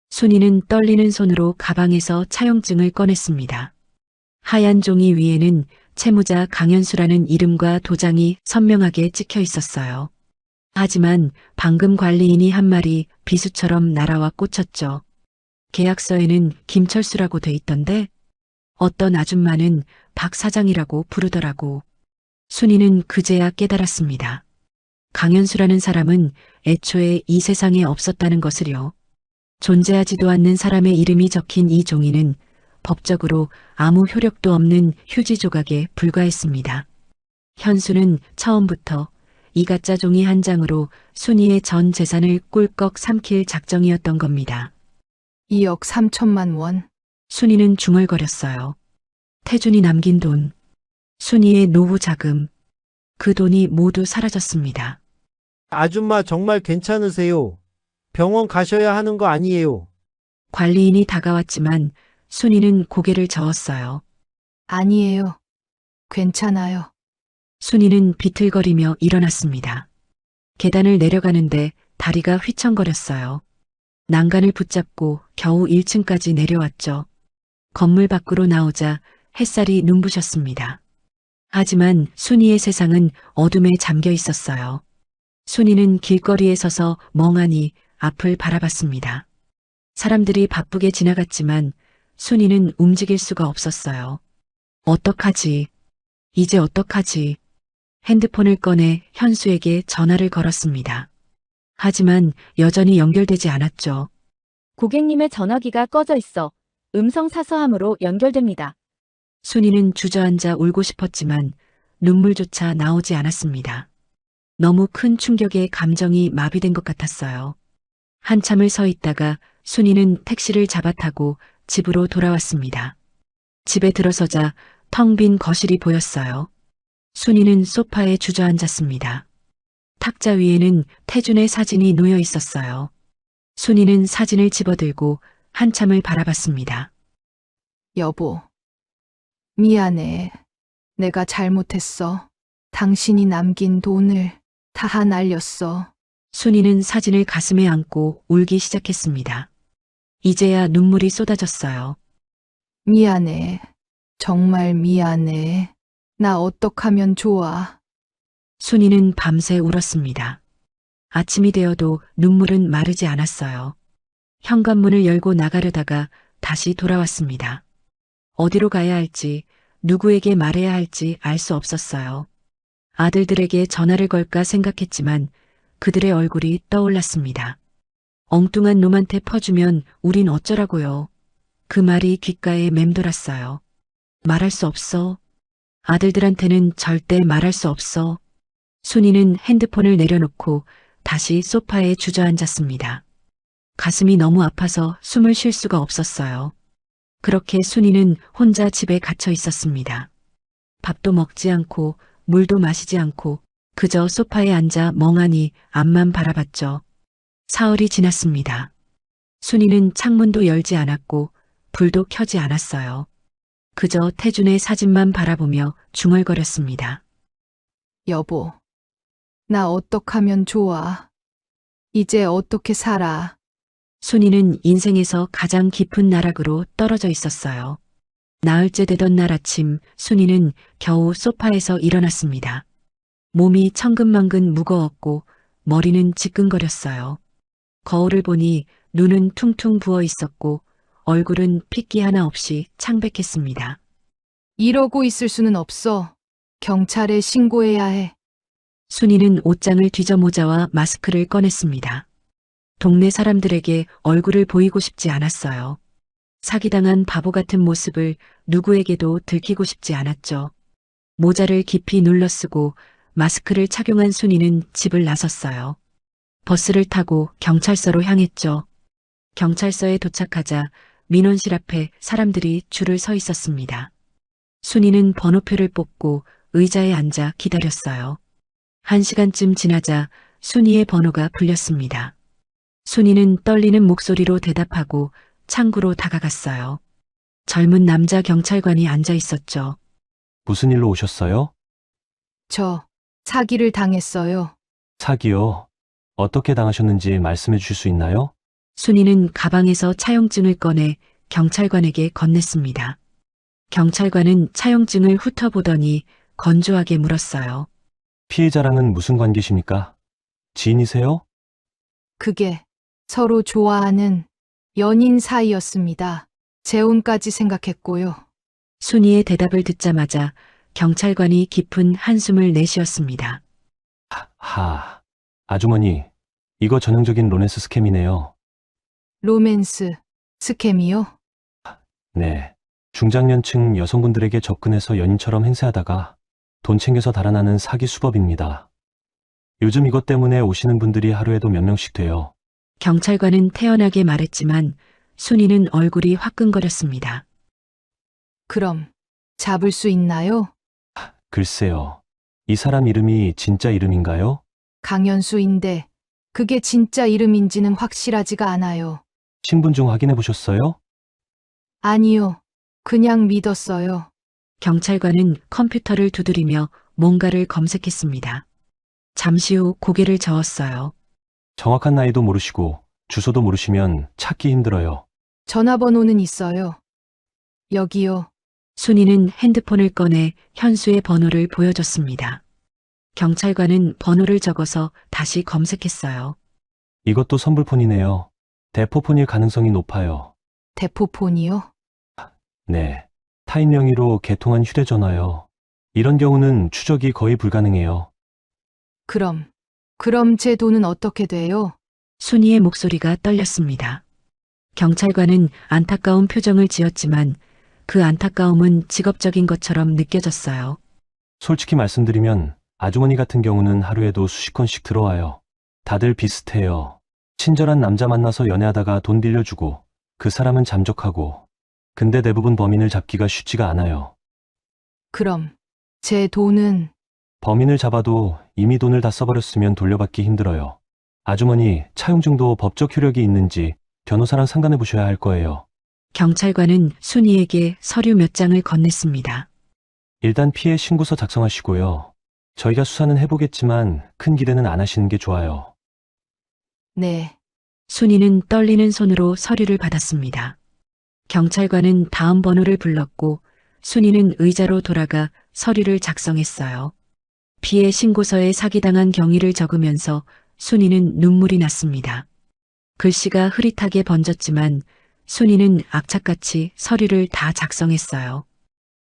순이는 떨리는 손으로 가방에서 차용증을 꺼냈습니다. 하얀 종이 위에는 채무자 강현수라는 이름과 도장이 선명하게 찍혀 있었어요. 하지만 방금 관리인이 한 말이 비수처럼 날아와 꽂혔죠. 계약서에는 김철수라고 돼 있던데 어떤 아줌마는 박 사장이라고 부르더라고. 순이는 그제야 깨달았습니다. 강현수라는 사람은 애초에 이 세상에 없었다는 것을요. 존재하지도 않는 사람의 이름이 적힌 이 종이는 법적으로 아무 효력도 없는 휴지 조각에 불과했습니다. 현수는 처음부터 이 가짜 종이 한 장으로 순이의 전 재산을 꿀꺽 삼킬 작정이었던 겁니다. 2억 3천만 원. 순이는 중얼거렸어요. 태준이 남긴 돈, 순이의 노후 자금, 그 돈이 모두 사라졌습니다. 아줌마 정말 괜찮으세요? 병원 가셔야 하는 거 아니에요? 관리인이 다가왔지만 순이는 고개를 저었어요. 아니에요. 괜찮아요. 순이는 비틀거리며 일어났습니다. 계단을 내려가는데 다리가 휘청거렸어요. 난간을 붙잡고 겨우 1층까지 내려왔죠. 건물 밖으로 나오자 햇살이 눈부셨습니다. 하지만 순이의 세상은 어둠에 잠겨 있었어요. 순이는 길거리에 서서 멍하니 앞을 바라봤습니다. 사람들이 바쁘게 지나갔지만 순이는 움직일 수가 없었어요. 어떡하지? 이제 어떡하지? 핸드폰을 꺼내 현수에게 전화를 걸었습니다. 하지만 여전히 연결되지 않았죠. 고객님의 전화기가 꺼져 있어 음성 사서함으로 연결됩니다. 순이는 주저앉아 울고 싶었지만 눈물조차 나오지 않았습니다. 너무 큰 충격에 감정이 마비된 것 같았어요. 한참을 서 있다가 순이는 택시를 잡아타고 집으로 돌아왔습니다. 집에 들어서자 텅 빈 거실이 보였어요. 순이는 소파에 주저앉았습니다. 탁자 위에는 태준의 사진이 놓여 있었어요. 순이는 사진을 집어들고 한참을 바라봤습니다. 여보. 미안해. 내가 잘못했어. 당신이 남긴 돈을 다 날렸어. 순이는 사진을 가슴에 안고 울기 시작했습니다. 이제야 눈물이 쏟아졌어요. 미안해. 정말 미안해. 나 어떡하면 좋아. 순이는 밤새 울었습니다. 아침이 되어도 눈물은 마르지 않았어요. 현관문을 열고 나가려다가 다시 돌아왔습니다. 어디로 가야 할지, 누구에게 말해야 할지 알 수 없었어요. 아들들에게 전화를 걸까 생각했지만 그들의 얼굴이 떠올랐습니다. 엉뚱한 놈한테 퍼주면 우린 어쩌라고요. 그 말이 귓가에 맴돌았어요. 말할 수 없어. 아들들한테는 절대 말할 수 없어. 순이는 핸드폰을 내려놓고 다시 소파에 주저앉았습니다. 가슴이 너무 아파서 숨을 쉴 수가 없었어요. 그렇게 순이는 혼자 집에 갇혀 있었습니다. 밥도 먹지 않고 물도 마시지 않고 그저 소파에 앉아 멍하니 앞만 바라봤죠. 사흘이 지났습니다. 순이는 창문도 열지 않았고 불도 켜지 않았어요. 그저 태준의 사진만 바라보며 중얼거렸습니다. 여보. 나 어떡하면 좋아. 이제 어떻게 살아. 순이는 인생에서 가장 깊은 나락으로 떨어져 있었어요. 나흘째 되던 날 아침 순이는 겨우 소파에서 일어났습니다. 몸이 천근만근 무거웠고 머리는 지끈거렸어요. 거울을 보니 눈은 퉁퉁 부어 있었고 얼굴은 핏기 하나 없이 창백했습니다. 이러고 있을 수는 없어. 경찰에 신고해야 해. 순이는 옷장을 뒤져 모자와 마스크를 꺼냈습니다. 동네 사람들에게 얼굴을 보이고 싶지 않았어요. 사기당한 바보 같은 모습을 누구에게도 들키고 싶지 않았죠. 모자를 깊이 눌러 쓰고 마스크를 착용한 순이는 집을 나섰어요. 버스를 타고 경찰서로 향했죠. 경찰서에 도착하자 민원실 앞에 사람들이 줄을 서 있었습니다. 순이는 번호표를 뽑고 의자에 앉아 기다렸어요. 1시간쯤 지나자 순이의 번호가 불렸습니다. 순이는 떨리는 목소리로 대답하고 창구로 다가갔어요. 젊은 남자 경찰관이 앉아 있었죠. 무슨 일로 오셨어요? 저 사기를 당했어요. 사기요. 어떻게 당하셨는지 말씀해 주실 수 있나요? 순이는 가방에서 차용증을 꺼내 경찰관에게 건넸습니다. 경찰관은 차용증을 훑어보더니 건조하게 물었어요. 피해자랑은 무슨 관계십니까? 지인이세요? 그게 서로 좋아하는 연인 사이였습니다. 재혼까지 생각했고요. 순이의 대답을 듣자마자 경찰관이 깊은 한숨을 내쉬었습니다. 아주머니, 이거 전형적인 로맨스 스캠이네요. 로맨스 스캠이요? 네. 중장년층 여성분들에게 접근해서 연인처럼 행세하다가 돈 챙겨서 달아나는 사기 수법입니다. 요즘 이것 때문에 오시는 분들이 하루에도 몇 명씩 돼요. 경찰관은 태연하게 말했지만 순이는 얼굴이 화끈거렸습니다. 그럼 잡을 수 있나요? 글쎄요. 이 사람 이름이 진짜 이름인가요? 강현수인데 그게 진짜 이름인지는 확실하지가 않아요. 신분증 확인해 보셨어요? 아니요. 그냥 믿었어요. 경찰관은 컴퓨터를 두드리며 뭔가를 검색했습니다. 잠시 후 고개를 저었어요. 정확한 나이도 모르시고 주소도 모르시면 찾기 힘들어요. 전화번호는 있어요. 여기요. 순이는 핸드폰을 꺼내 현수의 번호를 보여줬습니다. 경찰관은 번호를 적어서 다시 검색했어요. 이것도 선불폰이네요. 대포폰일 가능성이 높아요. 대포폰이요? 네. 타인 명의로 개통한 휴대전화요. 이런 경우는 추적이 거의 불가능해요. 그럼 제 돈은 어떻게 돼요? 순이의 목소리가 떨렸습니다. 경찰관은 안타까운 표정을 지었지만 그 안타까움은 직업적인 것처럼 느껴졌어요. 솔직히 말씀드리면 아주머니 같은 경우는 하루에도 수십 건씩 들어와요. 다들 비슷해요. 친절한 남자 만나서 연애하다가 돈 빌려주고 그 사람은 잠적하고 근데 대부분 범인을 잡기가 쉽지가 않아요. 그럼 제 돈은 범인을 잡아도 이미 돈을 다 써버렸으면 돌려받기 힘들어요. 아주머니, 차용증도 법적 효력이 있는지 변호사랑 상담해 보셔야 할 거예요. 경찰관은 순이에게 서류 몇 장을 건넸습니다. 일단 피해 신고서 작성하시고요. 저희가 수사는 해보겠지만 큰 기대는 안 하시는 게 좋아요. 네. 순이는 떨리는 손으로 서류를 받았습니다. 경찰관은 다음 번호를 불렀고 순이는 의자로 돌아가 서류를 작성했어요. 피해 신고서에 사기당한 경위를 적으면서 순이는 눈물이 났습니다. 글씨가 흐릿하게 번졌지만 순이는 악착같이 서류를 다 작성했어요.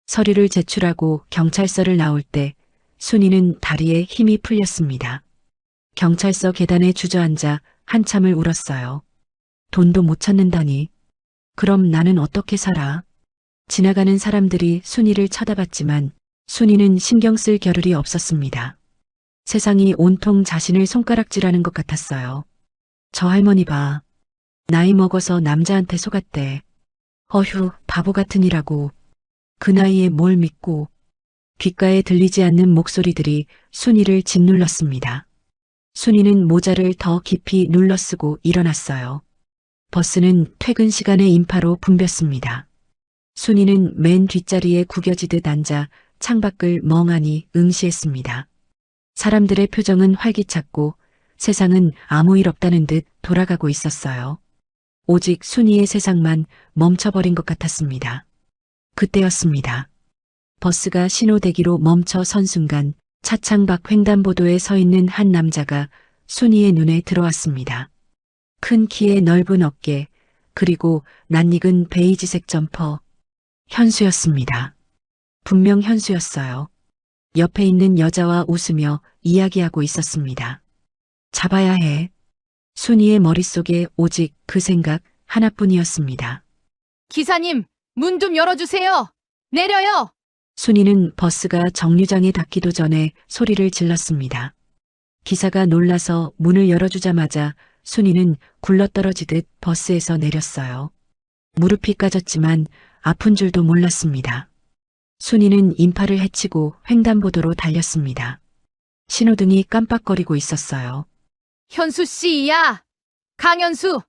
서류를 제출하고 경찰서를 나올 때 순이는 다리에 힘이 풀렸습니다. 경찰서 계단에 주저앉아 한참을 울었어요. 돈도 못 찾는다니. 그럼 나는 어떻게 살아? 지나가는 사람들이 순이를 쳐다봤지만 순이는 신경 쓸 겨를이 없었습니다. 세상이 온통 자신을 손가락질하는 것 같았어요. 저 할머니 봐. 나이 먹어서 남자한테 속았대. 어휴, 바보 같으니라고. 그 나이에 뭘 믿고. 귓가에 들리지 않는 목소리들이 순이를 짓눌렀습니다. 순이는 모자를 더 깊이 눌러 쓰고 일어났어요. 버스는 퇴근 시간의 인파로 붐볐습니다. 순이는 맨 뒷자리에 구겨지듯 앉아 창밖을 멍하니 응시했습니다. 사람들의 표정은 활기찼고 세상은 아무 일 없다는 듯 돌아가고 있었어요. 오직 순이의 세상만 멈춰버린 것 같았습니다. 그때였습니다. 버스가 신호대기로 멈춰 선 순간 차창 밖 횡단보도에 서 있는 한 남자가 순이의 눈에 들어왔습니다. 큰 키에 넓은 어깨, 그리고 낯익은 베이지색 점퍼. 현수였습니다. 분명 현수였어요. 옆에 있는 여자와 웃으며 이야기하고 있었습니다. 잡아야 해. 순이의 머릿속에 오직 그 생각 하나뿐이었습니다. 기사님, 문 좀 열어주세요. 내려요. 순이는 버스가 정류장에 닿기도 전에 소리를 질렀습니다. 기사가 놀라서 문을 열어주자마자 순이는 굴러떨어지듯 버스에서 내렸어요. 무릎이 까졌지만 아픈 줄도 몰랐습니다. 순이는 인파를 헤치고 횡단보도로 달렸습니다. 신호등이 깜빡거리고 있었어요. 현수 씨야. 강현수.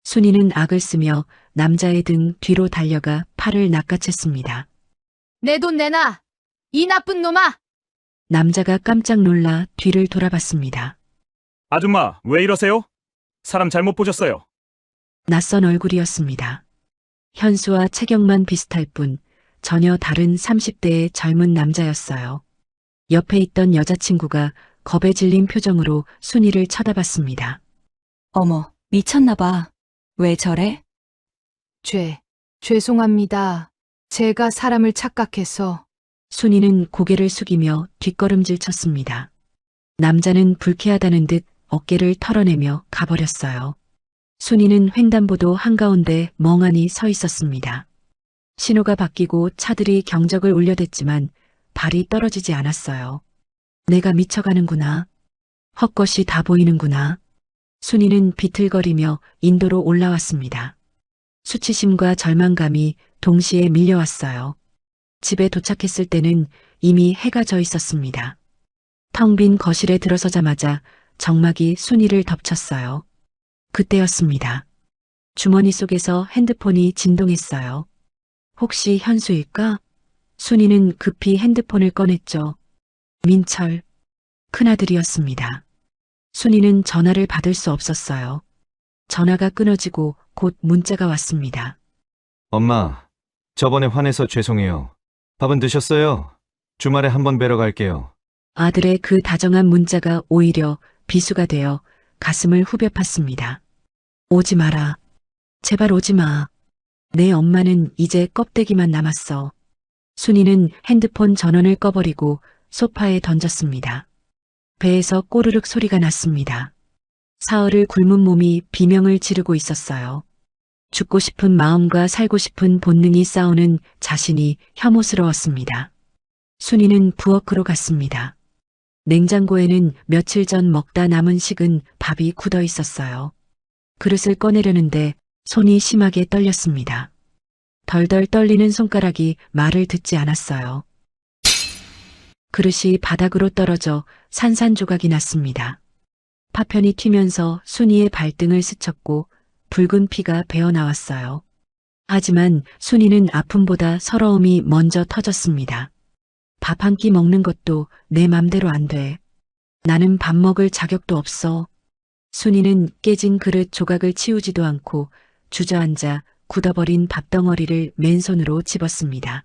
순이는 악을 쓰며 남자의 등 뒤로 달려가 팔을 낚아챘습니다. 내 돈 내놔. 이 나쁜 놈아. 남자가 깜짝 놀라 뒤를 돌아봤습니다. 아줌마, 왜 이러세요? 사람 잘못 보셨어요. 낯선 얼굴이었습니다. 현수와 체격만 비슷할 뿐 전혀 다른 30대의 젊은 남자였어요. 옆에 있던 여자친구가 겁에 질린 표정으로 순이를 쳐다봤습니다. 어머, 미쳤나봐. 왜 저래? 죄송합니다. 제가 사람을 착각해서. 순이는 고개를 숙이며 뒷걸음질 쳤습니다. 남자는 불쾌하다는 듯 어깨를 털어내며 가버렸어요. 순이는 횡단보도 한가운데 멍하니 서 있었습니다. 신호가 바뀌고 차들이 경적을 울려댔지만 발이 떨어지지 않았어요. 내가 미쳐가는구나. 헛것이 다 보이는구나. 순이는 비틀거리며 인도로 올라왔습니다. 수치심과 절망감이 동시에 밀려왔어요. 집에 도착했을 때는 이미 해가 져 있었습니다. 텅 빈 거실에 들어서자마자 정막이 순이를 덮쳤어요. 그때였습니다. 주머니 속에서 핸드폰이 진동했어요. 혹시 현수일까? 순이는 급히 핸드폰을 꺼냈죠. 민철, 큰아들이었습니다. 순이는 전화를 받을 수 없었어요. 전화가 끊어지고 곧 문자가 왔습니다. 엄마, 저번에 화내서 죄송해요. 밥은 드셨어요? 주말에 한번 뵈러 갈게요. 아들의 그 다정한 문자가 오히려 비수가 되어 가슴을 후벼 팠습니다. 오지 마라. 제발 오지 마. 내 엄마는 이제 껍데기만 남았어. 순이는 핸드폰 전원을 꺼버리고 소파에 던졌습니다. 배에서 꼬르륵 소리가 났습니다. 사흘을 굶은 몸이 비명을 지르고 있었어요. 죽고 싶은 마음과 살고 싶은 본능이 싸우는 자신이 혐오스러웠습니다. 순이는 부엌으로 갔습니다. 냉장고에는 며칠 전 먹다 남은 식은 밥이 굳어 있었어요. 그릇을 꺼내려는데 손이 심하게 떨렸습니다. 덜덜 떨리는 손가락이 말을 듣지 않았어요. 그릇이 바닥으로 떨어져 산산조각이 났습니다. 파편이 튀면서 순이의 발등을 스쳤고 붉은 피가 배어나왔어요. 하지만 순이는 아픔보다 서러움이 먼저 터졌습니다. 밥 한 끼 먹는 것도 내 맘대로 안 돼. 나는 밥 먹을 자격도 없어. 순이는 깨진 그릇 조각을 치우지도 않고 주저앉아 굳어버린 밥덩어리를 맨손으로 집었습니다.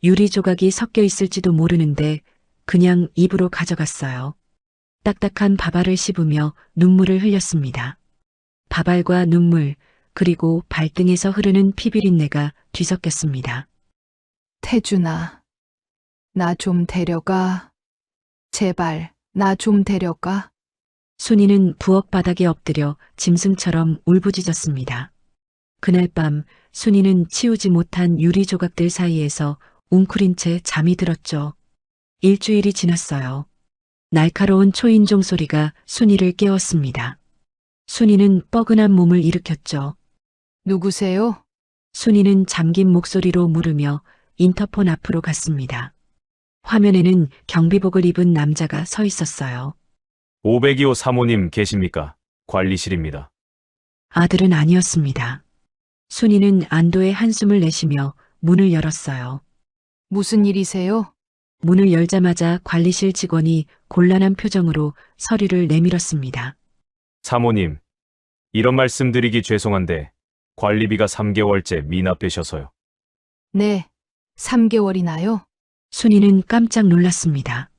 유리 조각이 섞여 있을지도 모르는데 그냥 입으로 가져갔어요. 딱딱한 밥알을 씹으며 눈물을 흘렸습니다. 밥알과 눈물, 그리고 발등에서 흐르는 피비린내가 뒤섞였습니다. 태준아, 나 좀 데려가. 제발, 나 좀 데려가. 순이는 부엌 바닥에 엎드려 짐승처럼 울부짖었습니다. 그날 밤 순이는 치우지 못한 유리 조각들 사이에서 웅크린 채 잠이 들었죠. 일주일이 지났어요. 날카로운 초인종 소리가 순이를 깨웠습니다. 순이는 뻐근한 몸을 일으켰죠. 누구세요? 순이는 잠긴 목소리로 물으며 인터폰 앞으로 갔습니다. 화면에는 경비복을 입은 남자가 서 있었어요. 502호 사모님 계십니까? 관리실입니다. 아들은 아니었습니다. 순이는 안도의 한숨을 내쉬며 문을 열었어요. 무슨 일이세요? 문을 열자마자 관리실 직원이 곤란한 표정으로 서류를 내밀었습니다. 사모님, 이런 말씀드리기 죄송한데 관리비가 3개월째 미납되셔서요. 네, 3개월이나요? 순이는 깜짝 놀랐습니다.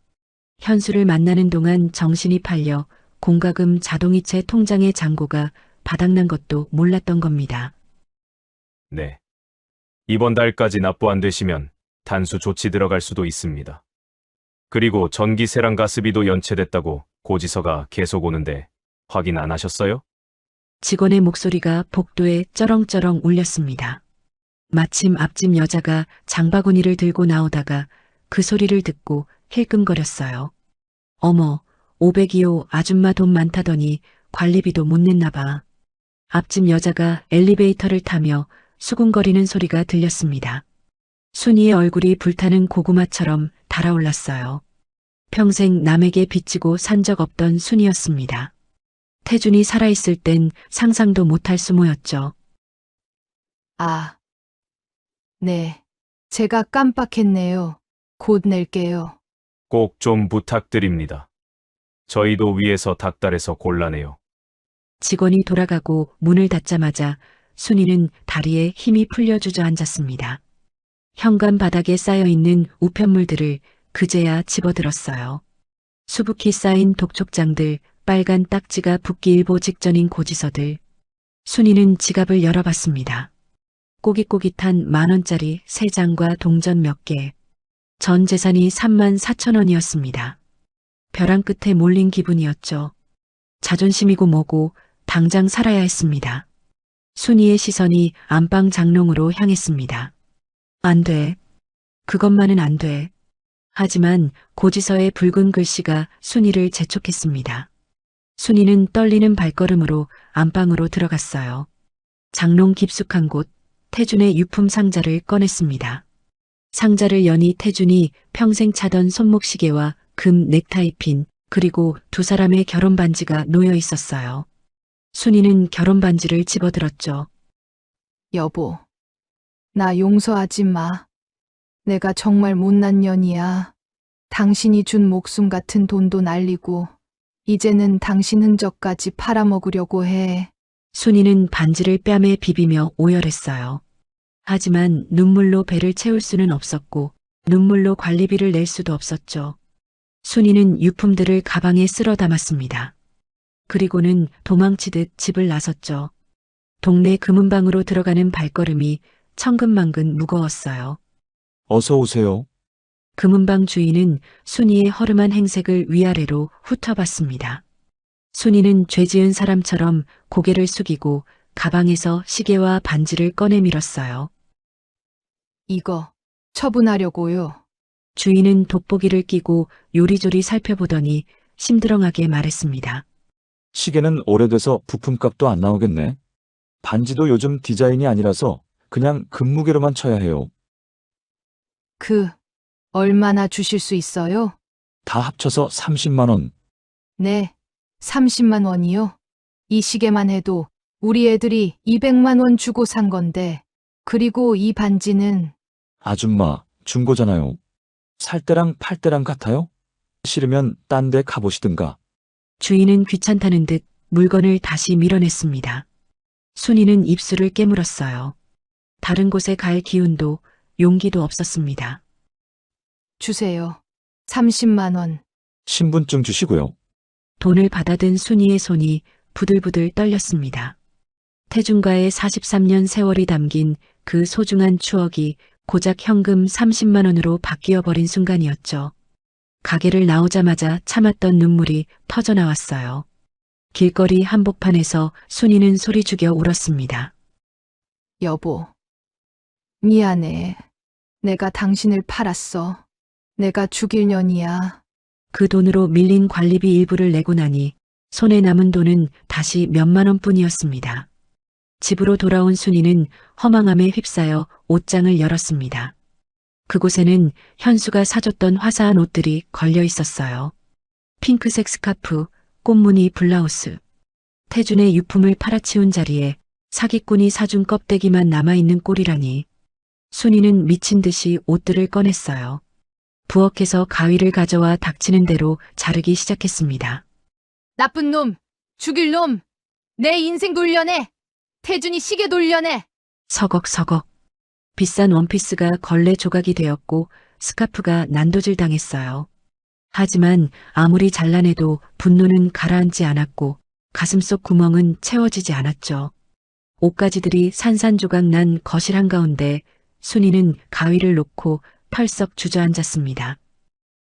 현수를 만나는 동안 정신이 팔려 공과금 자동이체 통장의 잔고가 바닥난 것도 몰랐던 겁니다. 네. 이번 달까지 납부 안 되시면 단수 조치 들어갈 수도 있습니다. 그리고 전기세랑 가스비도 연체됐다고 고지서가 계속 오는데 확인 안 하셨어요? 직원의 목소리가 복도에 쩌렁쩌렁 울렸습니다. 마침 앞집 여자가 장바구니를 들고 나오다가 그 소리를 듣고 힐끔거렸어요. 어머, 500이요. 아줌마 돈 많다더니 관리비도 못 냈나 봐. 앞집 여자가 엘리베이터를 타며 수군거리는 소리가 들렸습니다. 순이의 얼굴이 불타는 고구마처럼 달아올랐어요. 평생 남에게 빚지고 산 적 없던 순이었습니다. 태준이 살아있을 땐 상상도 못할 수모였죠. 아, 네. 제가 깜빡했네요. 곧 낼게요. 꼭 좀 부탁드립니다. 저희도 위에서 닥달해서 곤란해요. 직원이 돌아가고 문을 닫자마자 순이는 다리에 힘이 풀려 주저앉았습니다. 현관 바닥에 쌓여있는 우편물들을 그제야 집어들었어요. 수북히 쌓인 독촉장들, 빨간 딱지가 붙기 일보 직전인 고지서들. 순이는 지갑을 열어봤습니다. 꼬깃꼬깃한 10,000원짜리 3장과 동전 몇 개. 전 재산이 34,000원이었습니다. 벼랑 끝에 몰린 기분이었죠. 자존심이고 뭐고 당장 살아야 했습니다. 순이의 시선이 안방 장롱으로 향했습니다. 안 돼. 그것만은 안 돼. 하지만 고지서의 붉은 글씨가 순이를 재촉했습니다. 순이는 떨리는 발걸음으로 안방으로 들어갔어요. 장롱 깊숙한 곳, 태준의 유품 상자를 꺼냈습니다. 상자를 여니 태준이 평생 차던 손목시계와 금 넥타이핀, 그리고 두 사람의 결혼 반지가 놓여 있었어요. 순이는 결혼 반지를 집어들었죠. 여보, 나 용서하지 마. 내가 정말 못난 년이야. 당신이 준 목숨 같은 돈도 날리고 이제는 당신 흔적까지 팔아먹으려고 해. 순이는 반지를 뺨에 비비며 오열했어요. 하지만 눈물로 배를 채울 수는 없었고 눈물로 관리비를 낼 수도 없었죠. 순이는 유품들을 가방에 쓸어 담았습니다. 그리고는 도망치듯 집을 나섰죠. 동네 금은방으로 들어가는 발걸음이 천근만근 무거웠어요. 어서 오세요. 금은방 주인은 순이의 허름한 행색을 위아래로 훑어봤습니다. 순이는 죄 지은 사람처럼 고개를 숙이고 가방에서 시계와 반지를 꺼내 밀었어요. 이거 처분하려고요. 주인은 돋보기를 끼고 요리조리 살펴보더니 심드렁하게 말했습니다. 시계는 오래돼서 부품값도 안 나오겠네. 반지도 요즘 디자인이 아니라서 그냥 금무게로만 쳐야 해요. 얼마나 주실 수 있어요? 다 합쳐서 30만 원. 네, 30만 원이요. 이 시계만 해도 우리 애들이 200만 원 주고 산 건데, 그리고 이 반지는 아줌마, 중고잖아요. 살 때랑 팔 때랑 같아요? 싫으면 딴 데 가보시든가. 주인은 귀찮다는 듯 물건을 다시 밀어냈습니다. 순이는 입술을 깨물었어요. 다른 곳에 갈 기운도 용기도 없었습니다. 주세요. 30만 원. 신분증 주시고요. 돈을 받아든 순이의 손이 부들부들 떨렸습니다. 태준과의 43년 세월이 담긴 그 소중한 추억이 고작 현금 30만 원으로 바뀌어 버린 순간이었죠. 가게를 나오자마자 참았던 눈물이 터져나왔어요. 길거리 한복판에서 순이는 소리 죽여 울었습니다. 여보, 미안해. 내가 당신을 팔았어. 내가 죽일 년이야. 그 돈으로 밀린 관리비 일부를 내고 나니 손에 남은 돈은 다시 몇만 원뿐이었습니다. 집으로 돌아온 순이는 허망함에 휩싸여 옷장을 열었습니다. 그곳에는 현수가 사줬던 화사한 옷들이 걸려 있었어요. 핑크색 스카프, 꽃무늬 블라우스. 태준의 유품을 팔아치운 자리에 사기꾼이 사준 껍데기만 남아있는 꼴이라니. 순이는 미친 듯이 옷들을 꺼냈어요. 부엌에서 가위를 가져와 닥치는 대로 자르기 시작했습니다. 나쁜 놈! 죽일 놈! 내 인생 돌려내! 태준이 시계 돌려내! 서걱서걱. 비싼 원피스가 걸레 조각이 되었고 스카프가 난도질 당했어요. 하지만 아무리 잘라내도 분노는 가라앉지 않았고 가슴속 구멍은 채워지지 않았죠. 옷가지들이 산산조각 난 거실 한가운데 순이는 가위를 놓고 털썩 주저앉았습니다.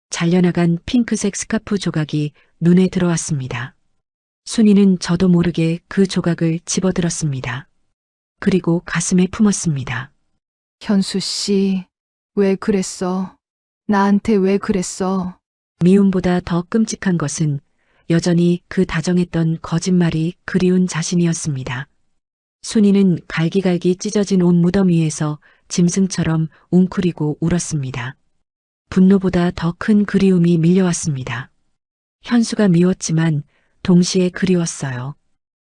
잘려나간 핑크색 스카프 조각이 눈에 들어왔습니다. 순이는 저도 모르게 그 조각을 집어들었습니다. 그리고 가슴에 품었습니다. 현수 씨, 왜 그랬어? 나한테 왜 그랬어? 미움보다 더 끔찍한 것은 여전히 그 다정했던 거짓말이 그리운 자신이었습니다. 순이는 갈기갈기 찢어진 옷 무덤 위에서 짐승처럼 웅크리고 울었습니다. 분노보다 더 큰 그리움이 밀려왔습니다. 현수가 미웠지만 동시에 그리웠어요.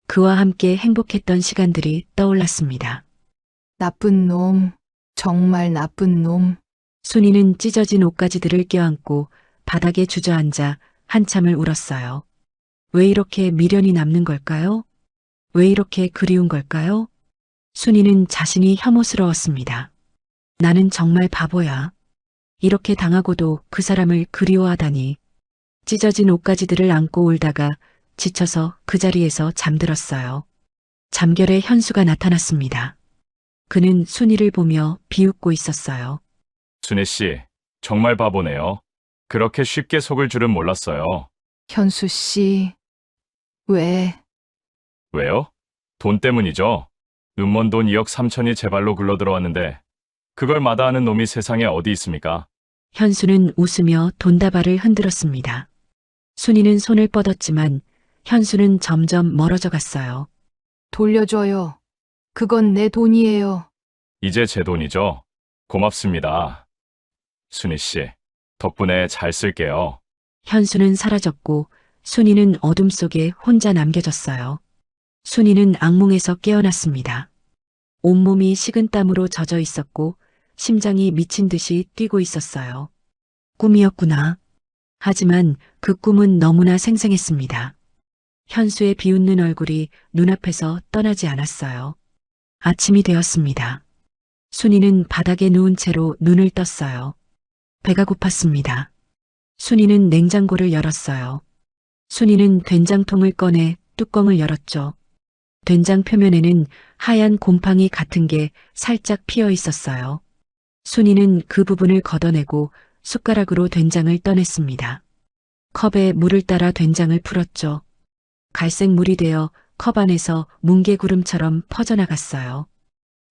그와 함께 행복했던 시간들이 떠올랐습니다. 나쁜 놈, 정말 나쁜 놈. 순이는 찢어진 옷가지들을 껴안고 바닥에 주저앉아 한참을 울었어요. 왜 이렇게 미련이 남는 걸까요? 왜 이렇게 그리운 걸까요? 순이는 자신이 혐오스러웠습니다. 나는 정말 바보야. 이렇게 당하고도 그 사람을 그리워하다니. 찢어진 옷가지들을 안고 울다가 지쳐서 그 자리에서 잠들었어요. 잠결에 현수가 나타났습니다. 그는 순이를 보며 비웃고 있었어요. 순희 씨, 정말 바보네요. 그렇게 쉽게 속을 줄은 몰랐어요. 현수 씨, 왜? 왜요? 돈 때문이죠. 눈먼 돈 2억 3천이 제 발로 굴러들어왔는데 그걸 마다하는 놈이 세상에 어디 있습니까? 현수는 웃으며 돈다발을 흔들었습니다. 순이는 손을 뻗었지만 현수는 점점 멀어져 갔어요. 돌려줘요. 그건 내 돈이에요. 이제 제 돈이죠. 고맙습니다. 순희 씨, 덕분에 잘 쓸게요. 현수는 사라졌고 순이는 어둠 속에 혼자 남겨졌어요. 순이는 악몽에서 깨어났습니다. 온몸이 식은땀으로 젖어 있었고 심장이 미친 듯이 뛰고 있었어요. 꿈이었구나. 하지만 그 꿈은 너무나 생생했습니다. 현수의 비웃는 얼굴이 눈앞에서 떠나지 않았어요. 아침이 되었습니다. 순이는 바닥에 누운 채로 눈을 떴어요. 배가 고팠습니다. 순이는 냉장고를 열었어요. 순이는 된장통을 꺼내 뚜껑을 열었죠. 된장 표면에는 하얀 곰팡이 같은 게 살짝 피어 있었어요. 순이는 그 부분을 걷어내고 숟가락으로 된장을 떠냈습니다. 컵에 물을 따라 된장을 풀었죠. 갈색 물이 되어 컵 안에서 뭉게구름처럼 퍼져나갔어요.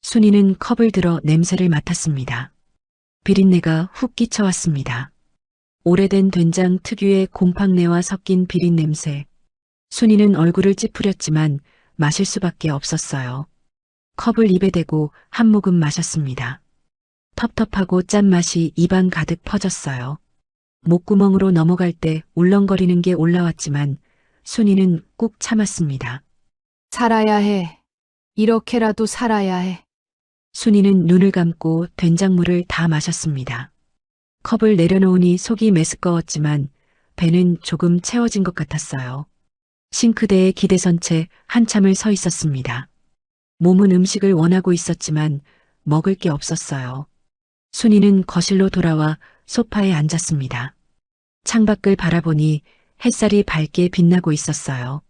순이는 컵을 들어 냄새를 맡았습니다. 비린내가 훅 끼쳐왔습니다. 오래된 된장 특유의 곰팡내와 섞인 비린 냄새. 순이는 얼굴을 찌푸렸지만 마실 수밖에 없었어요. 컵을 입에 대고 한 모금 마셨습니다. 텁텁하고 짠맛이 입안 가득 퍼졌어요. 목구멍으로 넘어갈 때 울렁거리는 게 올라왔지만 순이는 꾹 참았습니다. 살아야 해. 이렇게라도 살아야 해. 순이는 눈을 감고 된장물을 다 마셨습니다. 컵을 내려놓으니 속이 메스꺼웠지만 배는 조금 채워진 것 같았어요. 싱크대에 기대선 채 한참을 서 있었습니다. 몸은 음식을 원하고 있었지만 먹을 게 없었어요. 순이는 거실로 돌아와 소파에 앉았습니다. 창밖을 바라보니 햇살이 밝게 빛나고 있었어요.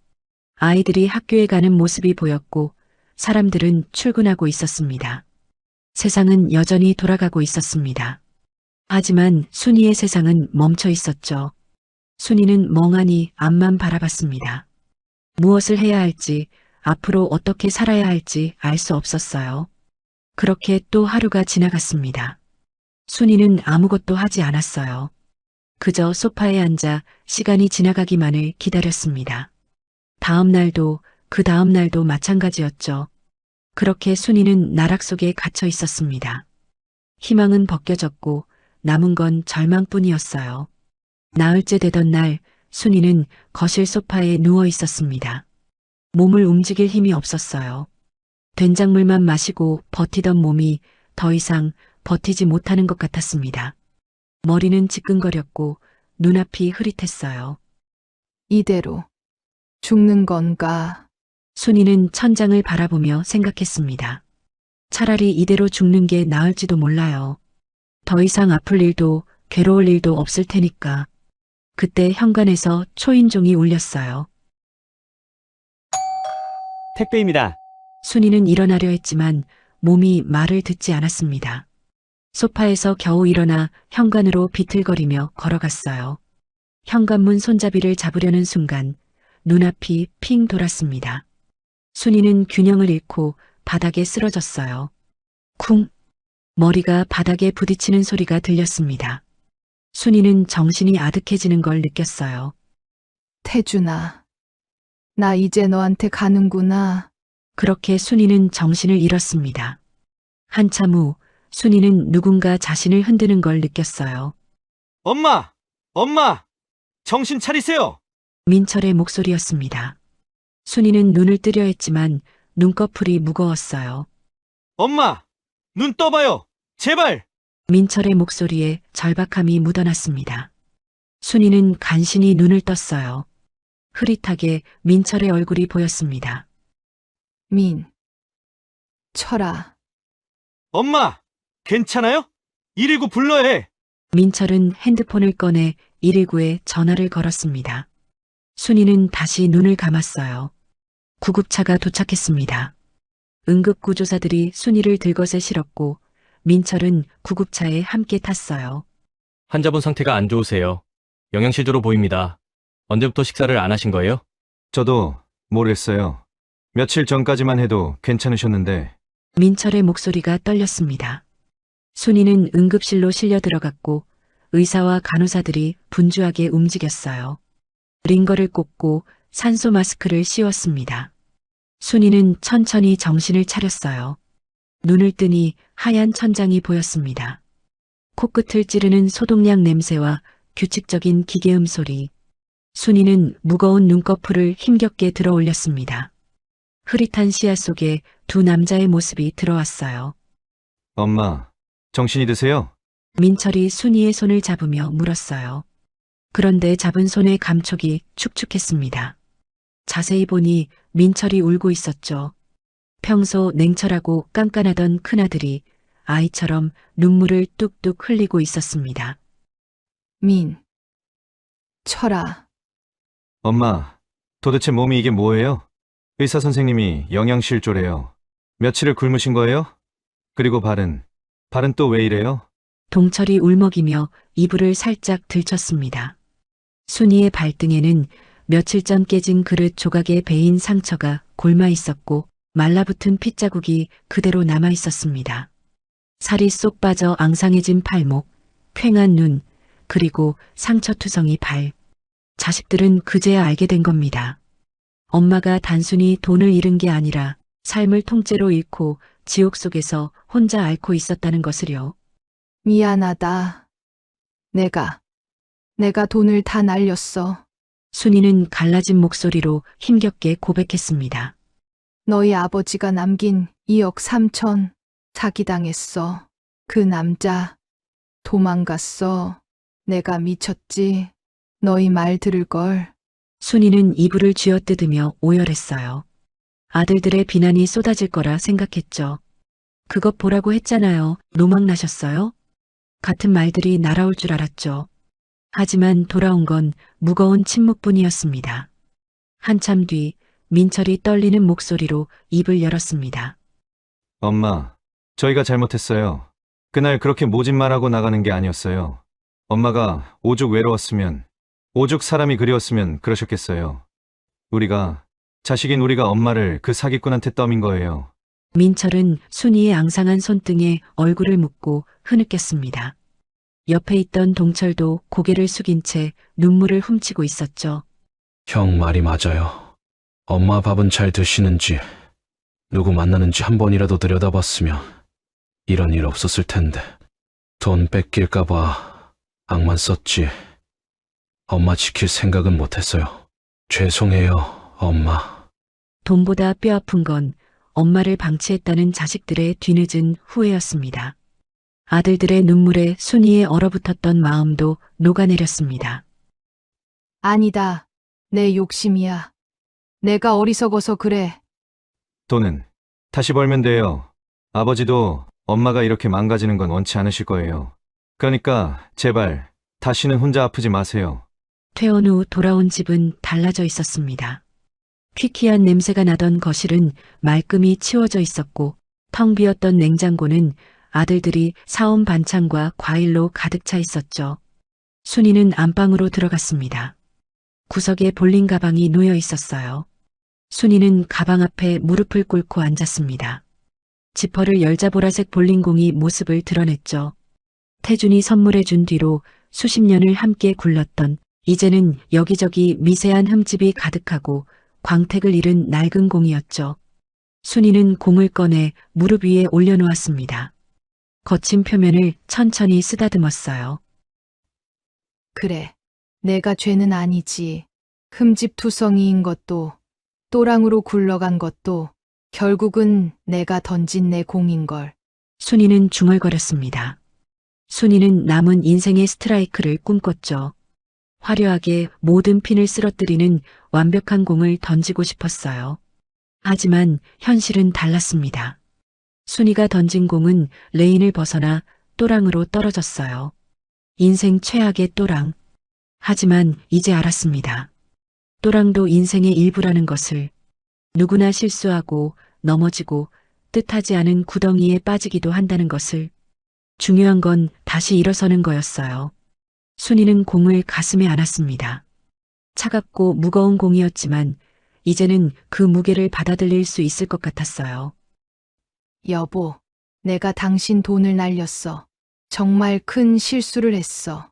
아이들이 학교에 가는 모습이 보였고 사람들은 출근하고 있었습니다. 세상은 여전히 돌아가고 있었습니다. 하지만 순이의 세상은 멈춰 있었죠. 순이는 멍하니 앞만 바라봤습니다. 무엇을 해야 할지, 앞으로 어떻게 살아야 할지 알 수 없었어요. 그렇게 또 하루가 지나갔습니다. 순이는 아무것도 하지 않았어요. 그저 소파에 앉아 시간이 지나가기만을 기다렸습니다. 다음 날도 그 다음 날도 마찬가지였죠. 그렇게 순이는 나락 속에 갇혀 있었습니다. 희망은 벗겨졌고 남은 건 절망뿐이었어요. 나흘째 되던 날 순이는 거실 소파에 누워 있었습니다. 몸을 움직일 힘이 없었어요. 된장물만 마시고 버티던 몸이 더 이상 버티지 못하는 것 같았습니다. 머리는 지끈거렸고 눈앞이 흐릿했어요. 이대로 죽는 건가? 순이는 천장을 바라보며 생각했습니다. 차라리 이대로 죽는 게 나을지도 몰라요. 더 이상 아플 일도 괴로울 일도 없을 테니까. 그때 현관에서 초인종이 울렸어요. 택배입니다. 순이는 일어나려 했지만 몸이 말을 듣지 않았습니다. 소파에서 겨우 일어나 현관으로 비틀거리며 걸어갔어요. 현관문 손잡이를 잡으려는 순간 눈앞이 핑 돌았습니다. 순이는 균형을 잃고 바닥에 쓰러졌어요. 쿵! 머리가 바닥에 부딪히는 소리가 들렸습니다. 순이는 정신이 아득해지는 걸 느꼈어요. 태준아, 나 이제 너한테 가는구나. 그렇게 순이는 정신을 잃었습니다. 한참 후 순이는 누군가 자신을 흔드는 걸 느꼈어요. 엄마! 엄마! 정신 차리세요! 민철의 목소리였습니다. 순이는 눈을 뜨려 했지만 눈꺼풀이 무거웠어요. 엄마! 눈 떠봐요! 제발! 민철의 목소리에 절박함이 묻어났습니다. 순이는 간신히 눈을 떴어요. 흐릿하게 민철의 얼굴이 보였습니다. 철아. 엄마! 괜찮아요? 119 불러야 해! 민철은 핸드폰을 꺼내 119에 전화를 걸었습니다. 순이는 다시 눈을 감았어요. 구급차가 도착했습니다. 응급구조사들이 순이를 들것에 실었고 민철은 구급차에 함께 탔어요. 환자분 상태가 안 좋으세요. 영양실조로 보입니다. 언제부터 식사를 안 하신 거예요? 저도 모르겠어요. 며칠 전까지만 해도 괜찮으셨는데 민철의 목소리가 떨렸습니다. 순이는 응급실로 실려 들어갔고 의사와 간호사들이 분주하게 움직였어요. 링거를 꽂고 산소 마스크를 씌웠습니다. 순이는 천천히 정신을 차렸어요. 눈을 뜨니 하얀 천장이 보였습니다. 코끝을 찌르는 소독약 냄새와 규칙적인 기계음 소리. 순이는 무거운 눈꺼풀을 힘겹게 들어 올렸습니다. 흐릿한 시야 속에 두 남자의 모습이 들어왔어요. 엄마, 정신이 드세요? 민철이 순이의 손을 잡으며 물었어요. 그런데 잡은 손의 감촉이 축축했습니다. 자세히 보니 민철이 울고 있었죠. 평소 냉철하고 깐깐하던 큰아들이 아이처럼 눈물을 뚝뚝 흘리고 있었습니다. 철아. 엄마, 도대체 몸이 이게 뭐예요? 의사 선생님이 영양실조래요. 며칠을 굶으신 거예요? 그리고 발은 또 왜 이래요? 동철이 울먹이며 이불을 살짝 들쳤습니다. 순이의 발등에는 며칠 전 깨진 그릇 조각에 베인 상처가 골마 있었고 말라붙은 핏자국이 그대로 남아 있었습니다. 살이 쏙 빠져 앙상해진 팔목, 퀭한 눈, 그리고 상처투성이 발. 자식들은 그제야 알게 된 겁니다. 엄마가 단순히 돈을 잃은 게 아니라 삶을 통째로 잃고 지옥 속에서 혼자 앓고 있었다는 것을요. 미안하다. 내가 돈을 다 날렸어. 순이는 갈라진 목소리로 힘겹게 고백했습니다. 너희 아버지가 남긴 2억 3천 사기당했어. 그 남자 도망갔어. 내가 미쳤지. 너희 말 들을 걸. 순이는 이불을 쥐어뜯으며 오열했어요. 아들들의 비난이 쏟아질 거라 생각했죠. 그것 보라고 했잖아요. 노망나셨어요? 같은 말들이 날아올 줄 알았죠. 하지만 돌아온 건 무거운 침묵뿐이었습니다. 한참 뒤 민철이 떨리는 목소리로 입을 열었습니다. 엄마, 저희가 잘못했어요. 그날 그렇게 모진 말하고 나가는 게 아니었어요. 엄마가 오죽 외로웠으면, 오죽 사람이 그리웠으면 그러셨겠어요. 자식인 우리가 엄마를 그 사기꾼한테 떠민 거예요. 민철은 순이의 앙상한 손등에 얼굴을 묻고 흐느꼈습니다. 옆에 있던 동철도 고개를 숙인 채 눈물을 훔치고 있었죠. 형 말이 맞아요. 엄마 밥은 잘 드시는지, 누구 만나는지 한 번이라도 들여다봤으면 이런 일 없었을 텐데. 돈 뺏길까봐 악만 썼지. 엄마 지킬 생각은 못했어요. 죄송해요, 엄마. 돈보다 뼈아픈 건 엄마를 방치했다는 자식들의 뒤늦은 후회였습니다. 아들들의 눈물에 순이의 얼어붙었던 마음도 녹아내렸습니다. 아니다. 내 욕심이야. 내가 어리석어서 그래. 돈은 다시 벌면 돼요. 아버지도 엄마가 이렇게 망가지는 건 원치 않으실 거예요. 그러니까 제발 다시는 혼자 아프지 마세요. 퇴원 후 돌아온 집은 달라져 있었습니다. 퀴퀴한 냄새가 나던 거실은 말끔히 치워져 있었고 텅 비었던 냉장고는 아들들이 사온 반찬과 과일로 가득 차 있었죠. 순이는 안방으로 들어갔습니다. 구석에 볼링 가방이 놓여 있었어요. 순이는 가방 앞에 무릎을 꿇고 앉았습니다. 지퍼를 열자 보라색 볼링공이 모습을 드러냈죠. 태준이 선물해 준 뒤로 수십 년을 함께 굴렀던, 이제는 여기저기 미세한 흠집이 가득하고 광택을 잃은 낡은 공이었죠. 순이는 공을 꺼내 무릎 위에 올려놓았습니다. 거친 표면을 천천히 쓰다듬었어요. 그래, 내가 죄는 아니지. 흠집투성이인 것도, 또랑으로 굴러간 것도 결국은 내가 던진 내 공인걸. 순이는 중얼거렸습니다. 순이는 남은 인생의 스트라이크를 꿈꿨죠. 화려하게 모든 핀을 쓰러뜨리는 완벽한 공을 던지고 싶었어요. 하지만 현실은 달랐습니다. 순이가 던진 공은 레인을 벗어나 또랑으로 떨어졌어요. 인생 최악의 또랑. 하지만 이제 알았습니다. 또랑도 인생의 일부라는 것을. 누구나 실수하고 넘어지고 뜻하지 않은 구덩이에 빠지기도 한다는 것을. 중요한 건 다시 일어서는 거였어요. 순이는 공을 가슴에 안았습니다. 차갑고 무거운 공이었지만 이제는 그 무게를 받아들일 수 있을 것 같았어요. 여보, 내가 당신 돈을 날렸어. 정말 큰 실수를 했어.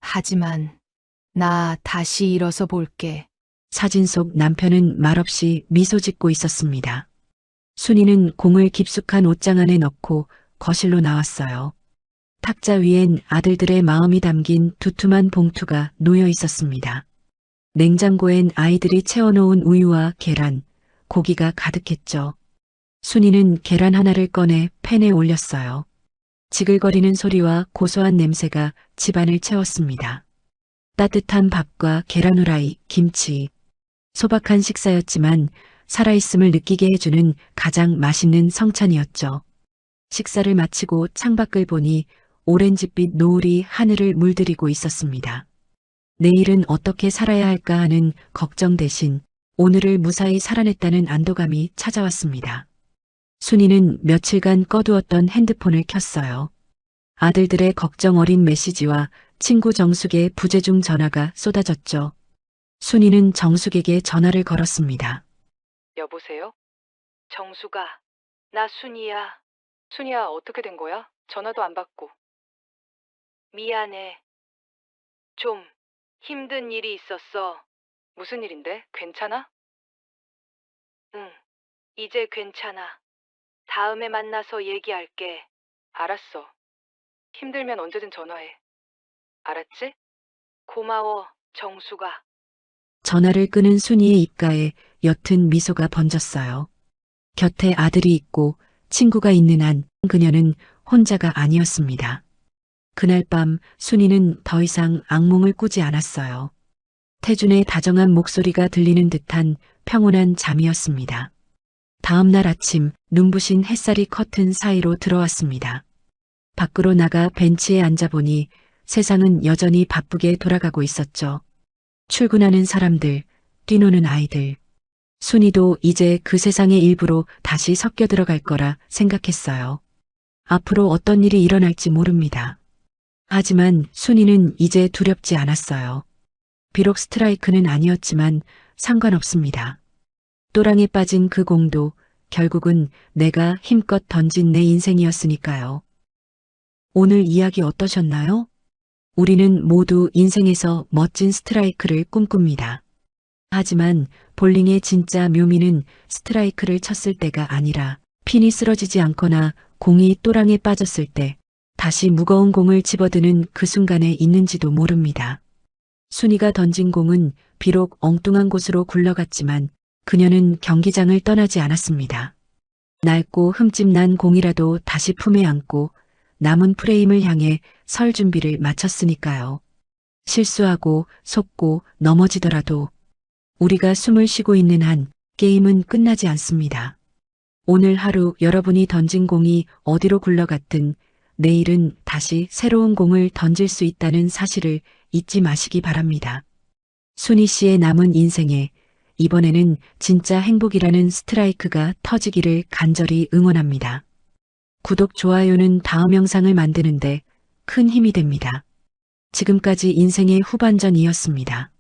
하지만 나 다시 일어서 볼게. 사진 속 남편은 말없이 미소 짓고 있었습니다. 순이는 공을 깊숙한 옷장 안에 넣고 거실로 나왔어요. 탁자 위엔 아들들의 마음이 담긴 두툼한 봉투가 놓여 있었습니다. 냉장고엔 아이들이 채워놓은 우유와 계란, 고기가 가득했죠. 순이는 계란 하나를 꺼내 팬에 올렸어요. 지글거리는 소리와 고소한 냄새가 집안을 채웠습니다. 따뜻한 밥과 계란 후라이, 김치. 소박한 식사였지만 살아있음을 느끼게 해주는 가장 맛있는 성찬이었죠. 식사를 마치고 창밖을 보니 오렌지빛 노을이 하늘을 물들이고 있었습니다. 내일은 어떻게 살아야 할까 하는 걱정 대신 오늘을 무사히 살아냈다는 안도감이 찾아왔습니다. 순이는 며칠간 꺼두었던 핸드폰을 켰어요. 아들들의 걱정 어린 메시지와 친구 정숙의 부재중 전화가 쏟아졌죠. 순이는 정숙에게 전화를 걸었습니다. 여보세요? 정수가, 나 순이야. 순이야, 어떻게 된 거야? 전화도 안 받고. 미안해. 좀 힘든 일이 있었어. 무슨 일인데? 괜찮아? 응, 이제 괜찮아. 다음에 만나서 얘기할게. 알았어. 힘들면 언제든 전화해. 알았지? 고마워, 정수가. 전화를 끊은 순이의 입가에 옅은 미소가 번졌어요. 곁에 아들이 있고 친구가 있는 한 그녀는 혼자가 아니었습니다. 그날 밤 순이는 더 이상 악몽을 꾸지 않았어요. 태준의 다정한 목소리가 들리는 듯한 평온한 잠이었습니다. 다음 날 아침 눈부신 햇살이 커튼 사이로 들어왔습니다. 밖으로 나가 벤치에 앉아보니 세상은 여전히 바쁘게 돌아가고 있었죠. 출근하는 사람들, 뛰노는 아이들. 순이도 이제 그 세상의 일부로 다시 섞여 들어갈 거라 생각했어요. 앞으로 어떤 일이 일어날지 모릅니다. 하지만 순이는 이제 두렵지 않았어요. 비록 스트라이크는 아니었지만 상관없습니다. 또랑에 빠진 그 공도 결국은 내가 힘껏 던진 내 인생이었으니까요. 오늘 이야기 어떠셨나요? 우리는 모두 인생에서 멋진 스트라이크를 꿈꿉니다. 하지만 볼링의 진짜 묘미는 스트라이크를 쳤을 때가 아니라 핀이 쓰러지지 않거나 공이 또랑에 빠졌을 때 다시 무거운 공을 집어드는 그 순간에 있는지도 모릅니다. 순이가 던진 공은 비록 엉뚱한 곳으로 굴러갔지만 그녀는 경기장을 떠나지 않았습니다. 낡고 흠집 난 공이라도 다시 품에 안고 남은 프레임을 향해 설 준비를 마쳤으니까요. 실수하고 속고 넘어지더라도 우리가 숨을 쉬고 있는 한 게임은 끝나지 않습니다. 오늘 하루 여러분이 던진 공이 어디로 굴러갔든 내일은 다시 새로운 공을 던질 수 있다는 사실을 잊지 마시기 바랍니다. 순이 씨의 남은 인생에 이번에는 진짜 행복이라는 스트라이크가 터지기를 간절히 응원합니다. 구독, 좋아요는 다음 영상을 만드는데 큰 힘이 됩니다. 지금까지 인생의 후반전이었습니다.